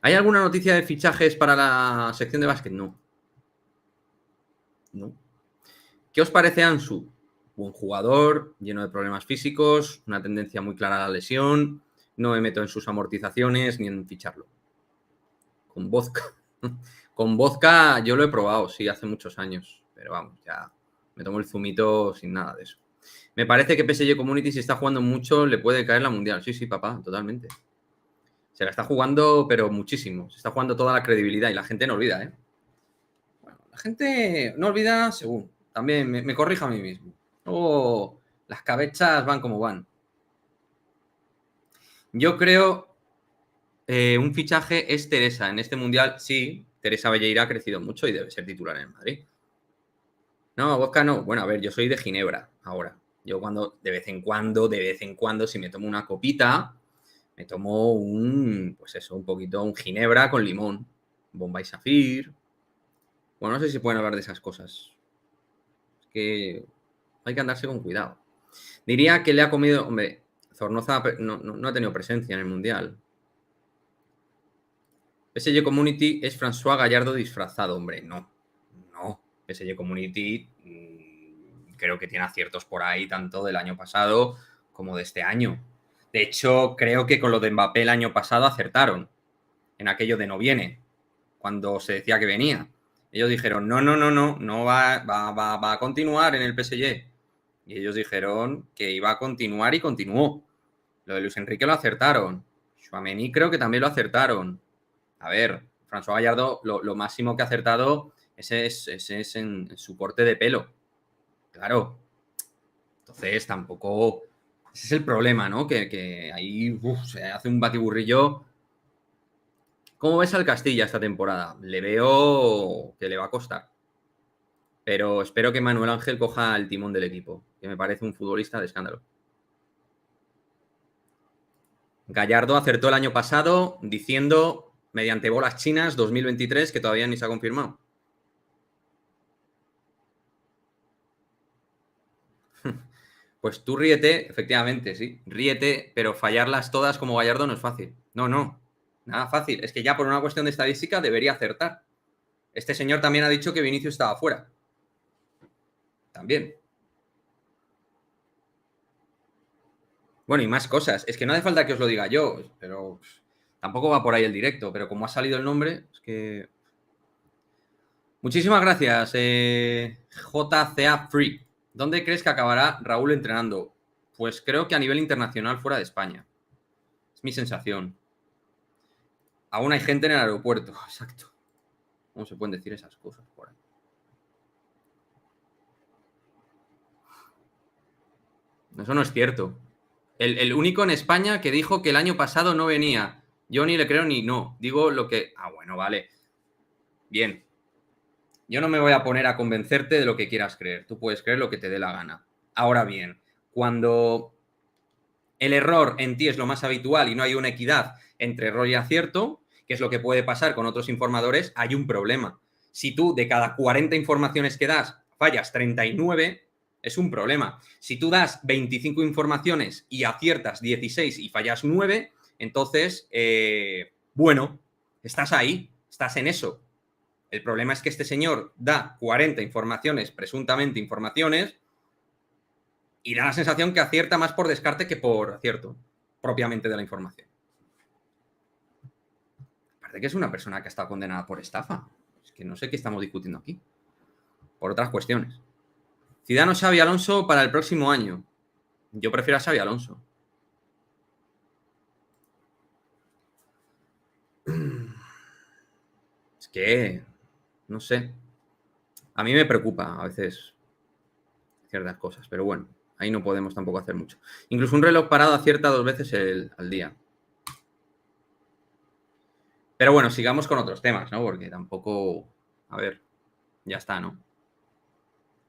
A: ¿Hay alguna noticia de fichajes para la sección de básquet? No. No. ¿Qué os parece Ansu? Buen jugador, lleno de problemas físicos, una tendencia muy clara a la lesión. No me meto en sus amortizaciones ni en ficharlo. Con vodka. Con vodka yo lo he probado, sí, hace muchos años. Pero vamos, ya me tomo el zumito sin nada de eso. Me parece que PSG Community, si está jugando mucho, le puede caer la mundial. Sí, sí, papá, totalmente. Se la está jugando, pero muchísimo. Se está jugando toda la credibilidad y la gente no olvida, ¿eh? Bueno, la gente no olvida según. También me corrijo a mí mismo. Luego las cabezas van como van. Yo creo un fichaje es Teresa. En este mundial, sí, Teresa Belleira ha crecido mucho y debe ser titular en el Madrid. No, vodka no. Bueno, a ver, yo soy de Ginebra ahora. Yo cuando, de vez en cuando, si me tomo una copita, me tomo un poquito, un Ginebra con limón. Bombay Safir. Bueno, no sé si pueden hablar de esas cosas. Es que hay que andarse con cuidado. Diría que le ha comido, hombre, Zornoza no ha tenido presencia en el Mundial. PSG Community es François Gallardo disfrazado, hombre, no. PSG Community creo que tiene aciertos por ahí, tanto del año pasado como de este año. De hecho, creo que con lo de Mbappé el año pasado acertaron en aquello de no viene, cuando se decía que venía. Ellos dijeron, no va a continuar en el PSG. Y ellos dijeron que iba a continuar y continuó. Lo de Luis Enrique lo acertaron. Tchouaméni creo que también lo acertaron. A ver, François Gallardo lo máximo que ha acertado ese es en su corte de pelo. Claro. Entonces tampoco... Ese es el problema, ¿no? Que ahí se hace un batiburrillo. ¿Cómo ves al Castilla esta temporada? Le veo que le va a costar. Pero espero que Manuel Ángel coja el timón del equipo, que me parece un futbolista de escándalo. Gallardo acertó el año pasado diciendo, mediante bolas chinas, 2023, que todavía ni se ha confirmado. Pues tú ríete, efectivamente, sí, ríete, pero fallarlas todas como Gallardo no es fácil. No, nada fácil. Es que ya por una cuestión de estadística debería acertar. Este señor también ha dicho que Vinicius estaba fuera. También. Bueno, y más cosas. Es que no hace falta que os lo diga yo, pero tampoco va por ahí el directo. Pero como ha salido el nombre, es que... Muchísimas gracias, JCA Free. ¿Dónde crees que acabará Raúl entrenando? Pues creo que a nivel internacional fuera de España. Es mi sensación. Aún hay gente en el aeropuerto. Exacto. ¿Cómo se pueden decir esas cosas por ahí? Eso no es cierto. El único en España que dijo que el año pasado no venía. Yo ni le creo ni no. Digo lo que... Ah, bueno, vale. Bien. Yo no me voy a poner a convencerte de lo que quieras creer. Tú puedes creer lo que te dé la gana. Ahora bien, cuando el error en ti es lo más habitual y no hay una equidad entre error y acierto, ¿Qué es lo que puede pasar con otros informadores? Hay un problema. Si tú de cada 40 informaciones que das fallas 39, es un problema. Si tú das 25 informaciones y aciertas 16 y fallas 9, entonces, bueno, estás ahí, estás en eso. El problema es que este señor da 40 informaciones, presuntamente informaciones, y da la sensación que acierta más por descarte que por acierto propiamente de la información. Aparte que es una persona que ha estado condenada por estafa. Es que no sé qué estamos discutiendo aquí. Por otras cuestiones. Zidane o Xabi Alonso para el próximo año. Yo prefiero a Xabi Alonso. Es que, no sé. A mí me preocupa a veces ciertas cosas, pero bueno, ahí no podemos tampoco hacer mucho. Incluso un reloj parado acierta 2 veces al día. Pero bueno, sigamos con otros temas, ¿no? Porque tampoco... A ver, ya está, ¿no?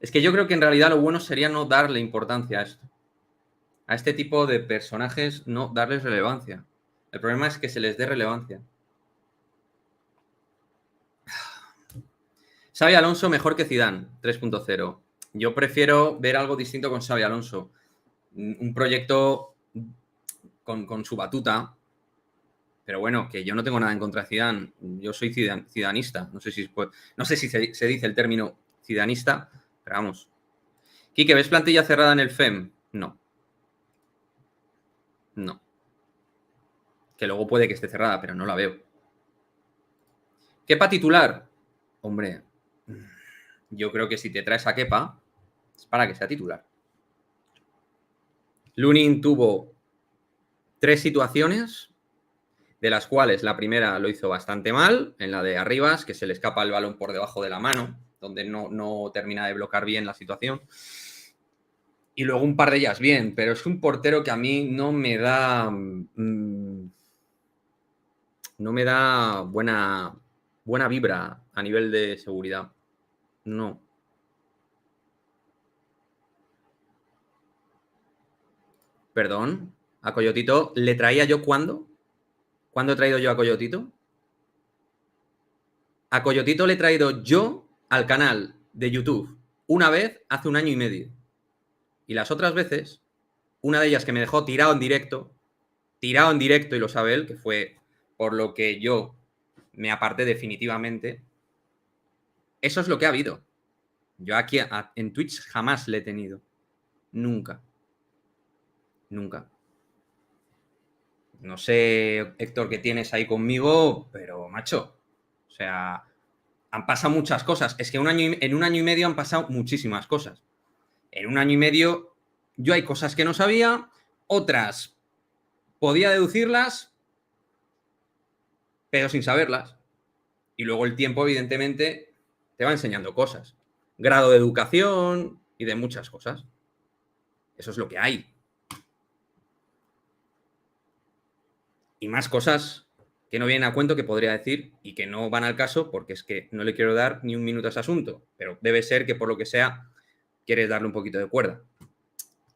A: Es que yo creo que en realidad lo bueno sería no darle importancia a esto. A este tipo de personajes no darles relevancia. El problema es que se les dé relevancia. Xabi Alonso mejor que Zidane, 3.0. Yo prefiero ver algo distinto con Xabi Alonso. Un proyecto con su batuta. Pero bueno, que yo no tengo nada en contra de Zidane. Yo soy zidanista. No sé si se dice el término zidanista, pero vamos. Quique, ¿ves plantilla cerrada en el FEM? No. No. Que luego puede que esté cerrada, pero no la veo. ¿Kepa titular? Hombre, yo creo que si te traes a Kepa, es para que sea titular. Lunin tuvo 3 situaciones, de las cuales la primera lo hizo bastante mal, en la de Arribas, que se le escapa el balón por debajo de la mano, donde no termina de bloquear bien la situación. Y luego un par de ellas bien, pero es un portero que a mí no me da... no me da buena vibra a nivel de seguridad. No. Perdón. A Coyotito, ¿le traía yo cuándo? ¿Cuándo he traído yo a Coyotito? A Coyotito le he traído yo al canal de YouTube una vez hace 1 año y medio. Y las otras veces, una de ellas que me dejó tirado en directo y lo sabe él, que fue por lo que yo me aparté definitivamente, eso es lo que ha habido. Yo aquí en Twitch jamás le he tenido. Nunca. Nunca. No sé, Héctor, qué tienes ahí conmigo, pero macho, o sea, han pasado muchas cosas. Es que en 1 año y medio han pasado muchísimas cosas. En 1 año y medio yo hay cosas que no sabía, otras podía deducirlas, pero sin saberlas. Y luego el tiempo, evidentemente, te va enseñando cosas. Grado de educación y de muchas cosas. Eso es lo que hay. Y más cosas que no vienen a cuento que podría decir y que no van al caso porque es que no le quiero dar ni un minuto a ese asunto. Pero debe ser que por lo que sea quieres darle un poquito de cuerda.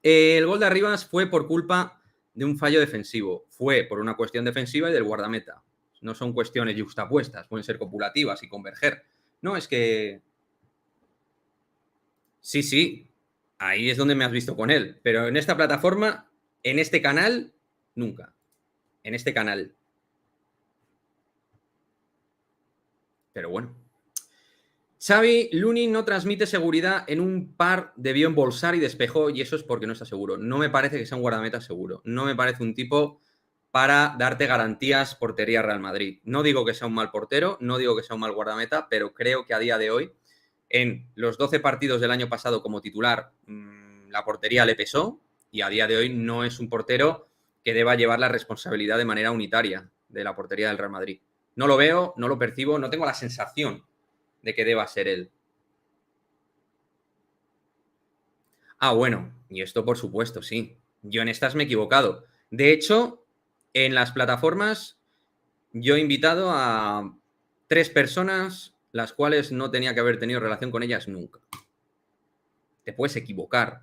A: El gol de Arribas fue por culpa de un fallo defensivo. Fue por una cuestión defensiva y del guardameta. No son cuestiones yuxtapuestas, pueden ser copulativas y converger. No, es que... Sí, ahí es donde me has visto con él. Pero en esta plataforma, en este canal, nunca. En este canal. Pero bueno. Xavi, Lunin no transmite seguridad en un par, debió embolsar y despejó, y eso es porque no está seguro. No me parece que sea un guardameta seguro. No me parece un tipo para darte garantías portería Real Madrid. No digo que sea un mal portero, no digo que sea un mal guardameta, pero creo que a día de hoy, en los 12 partidos del año pasado como titular, la portería le pesó, y a día de hoy no es un portero que deba llevar la responsabilidad de manera unitaria de la portería del Real Madrid. No lo veo, no lo percibo, no tengo la sensación de que deba ser él. Ah, bueno, y esto por supuesto, sí. Yo en estas me he equivocado. De hecho, en las plataformas yo he invitado a 3 personas las cuales no tenía que haber tenido relación con ellas nunca. Te puedes equivocar.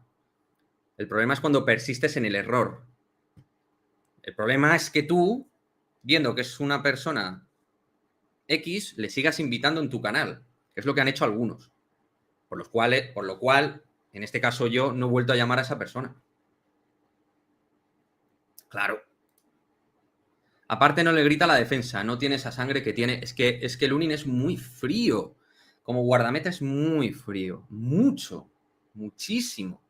A: El problema es cuando persistes en el error. El problema es que tú, viendo que es una persona X le sigas invitando en tu canal, que es lo que han hecho algunos. Por lo cual, en este caso yo no he vuelto a llamar a esa persona. Claro. Aparte no le grita a la defensa, no tiene esa sangre que tiene. Es que Lunin es muy frío. Como guardameta es muy frío. Mucho. Muchísimo.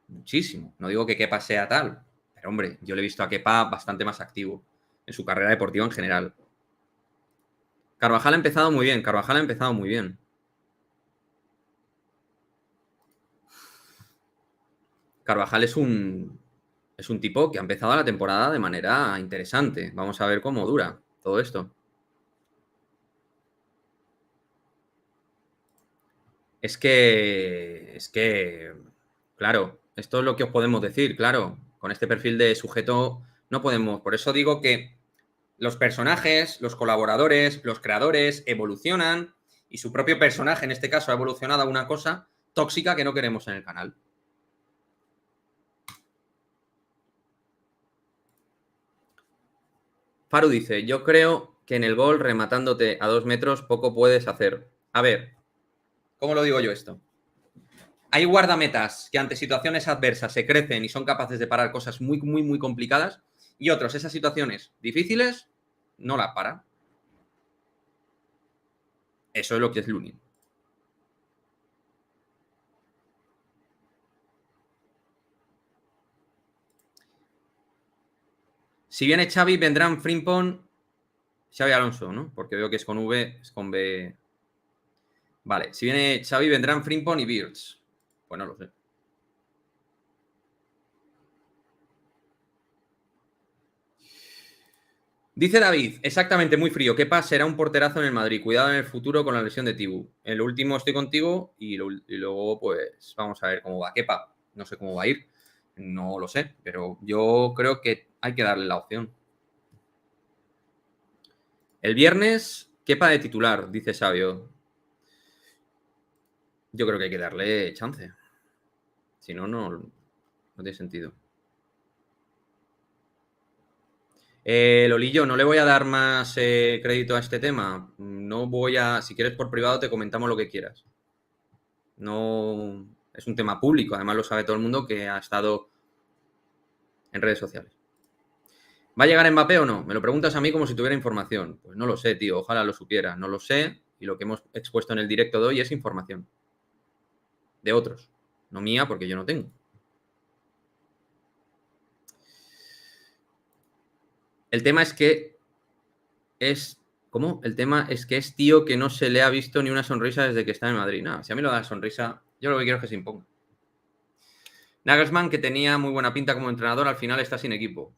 A: Muchísimo. No digo que Kepa sea tal, pero hombre, yo le he visto a Kepa bastante más activo en su carrera deportiva en general. Carvajal ha empezado muy bien, Carvajal ha empezado muy bien. Carvajal es un tipo que ha empezado la temporada de manera interesante. Vamos a ver cómo dura todo esto. Es que, claro, esto es lo que os podemos decir, claro. Con este perfil de sujeto no podemos. Por eso digo que los personajes, los colaboradores, los creadores evolucionan y su propio personaje, en este caso, ha evolucionado a una cosa tóxica que no queremos en el canal. Faru dice, yo creo que en el gol, rematándote a 2 metros, poco puedes hacer. A ver, ¿cómo lo digo yo esto? Hay guardametas que ante situaciones adversas se crecen y son capaces de parar cosas muy, muy, muy complicadas, y otros, esas situaciones difíciles, no las paran. Eso es lo que es Lunin. Si viene Xavi, vendrán Frimpong, Xavi Alonso, ¿no? Porque veo que es con V, es con B. Vale, si viene Xavi, vendrán Frimpong y Birds. Pues no lo sé. Dice David, exactamente, muy frío. ¿Qué pasa? Será un porterazo en el Madrid. Cuidado en el futuro con la lesión de Tibu. En lo último estoy contigo y luego, pues, vamos a ver cómo va Kepa. No sé cómo va a ir. No lo sé, pero yo creo que hay que darle la opción. El viernes, Kepa de titular, dice Sabio. Yo creo que hay que darle chance. Si no, no tiene sentido. Lolillo, no le voy a dar más crédito a este tema. No voy a. Si quieres por privado, te comentamos lo que quieras. No. Es un tema público, además lo sabe todo el mundo que ha estado en redes sociales. ¿Va a llegar Mbappé o no? Me lo preguntas a mí como si tuviera información. Pues no lo sé, tío. Ojalá lo supiera. No lo sé. Y lo que hemos expuesto en el directo de hoy es información. De otros. No mía, porque yo no tengo. El tema es que es. ¿Cómo? El tema es que es tío que no se le ha visto ni una sonrisa desde que está en Madrid. Nada, si a mí lo da la sonrisa, yo lo que quiero es que se imponga. Nagelsmann, que tenía muy buena pinta como entrenador, al final está sin equipo.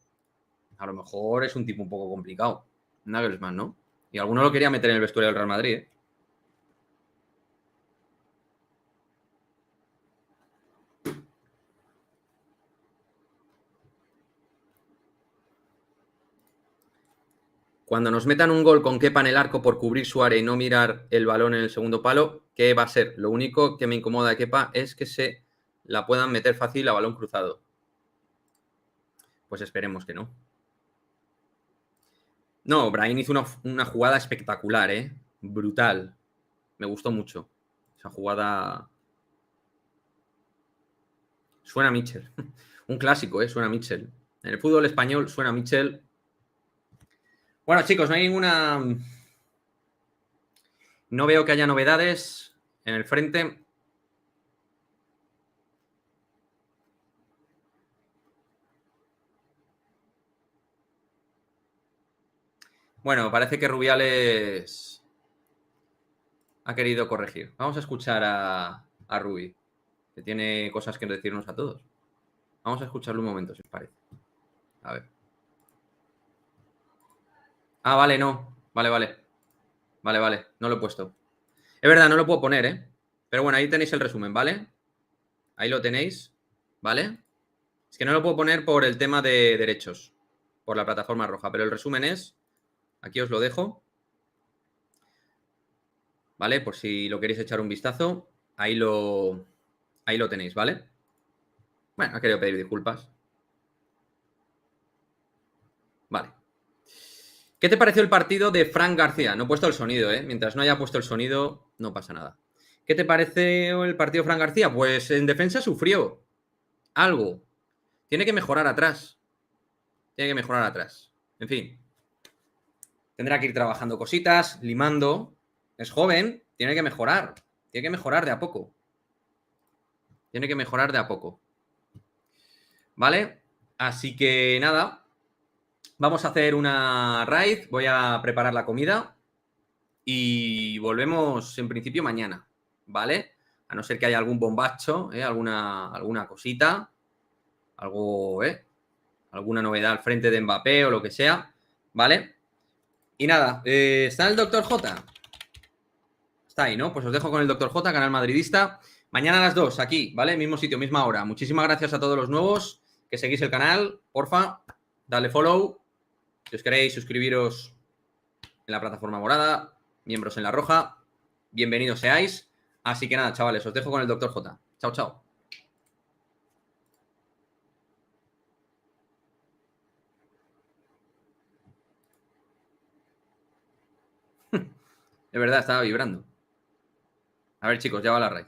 A: A lo mejor es un tipo un poco complicado. Nagelsmann, ¿no? Y alguno lo quería meter en el vestuario del Real Madrid, ¿eh? Cuando nos metan un gol con Kepa en el arco por cubrir su área y no mirar el balón en el segundo palo, ¿qué va a ser? Lo único que me incomoda de Kepa es que se la puedan meter fácil a balón cruzado. Pues esperemos que no. No, Brahim hizo una jugada espectacular, ¿eh? Brutal. Me gustó mucho. Esa jugada. Suena Mitchell. Un clásico, ¿eh? Suena Mitchell. En el fútbol español suena Mitchell. Bueno, chicos, no hay ninguna. No veo que haya novedades en el frente. Bueno, parece que Rubiales ha querido corregir. Vamos a escuchar a Rubi, que tiene cosas que decirnos a todos. Vamos a escucharlo un momento, si os parece. A ver. Ah, vale, no. Vale, vale. Vale, vale. No lo he puesto. Es verdad, no lo puedo poner, ¿eh? Pero bueno, ahí tenéis el resumen, ¿vale? Ahí lo tenéis, ¿vale? Es que no lo puedo poner por el tema de derechos, por la plataforma roja, pero el resumen es, aquí os lo dejo, ¿vale? Por si lo queréis echar un vistazo, ahí lo tenéis, ¿vale? Bueno, ha querido pedir disculpas. Vale. ¿Qué te pareció el partido de Fran García? No he puesto el sonido, ¿eh? Mientras no haya puesto el sonido, no pasa nada. ¿Qué te parece el partido de Fran García? Pues en defensa sufrió algo. Tiene que mejorar atrás. Tiene que mejorar atrás. En fin. Tendrá que ir trabajando cositas, limando. Es joven, tiene que mejorar. Tiene que mejorar de a poco. Tiene que mejorar de a poco. ¿Vale? Así que nada. Vamos a hacer una raid. Voy a preparar la comida. Y volvemos en principio mañana. ¿Vale? A no ser que haya algún bombacho, alguna cosita. Algo, alguna novedad al frente de Mbappé o lo que sea. ¿Vale? Y nada, ¿está el Dr. J? Está ahí, ¿no? Pues os dejo con el Dr. J, canal madridista. Mañana a las 2, aquí, ¿vale? Mismo sitio, misma hora. Muchísimas gracias a todos los nuevos que seguís el canal. Porfa, dale follow. Si os queréis suscribiros en la plataforma morada, miembros en la roja, bienvenidos seáis. Así que nada, chavales, os dejo con el Dr. J. Chao, chao. De verdad, estaba vibrando. A ver, chicos, ya va la raid.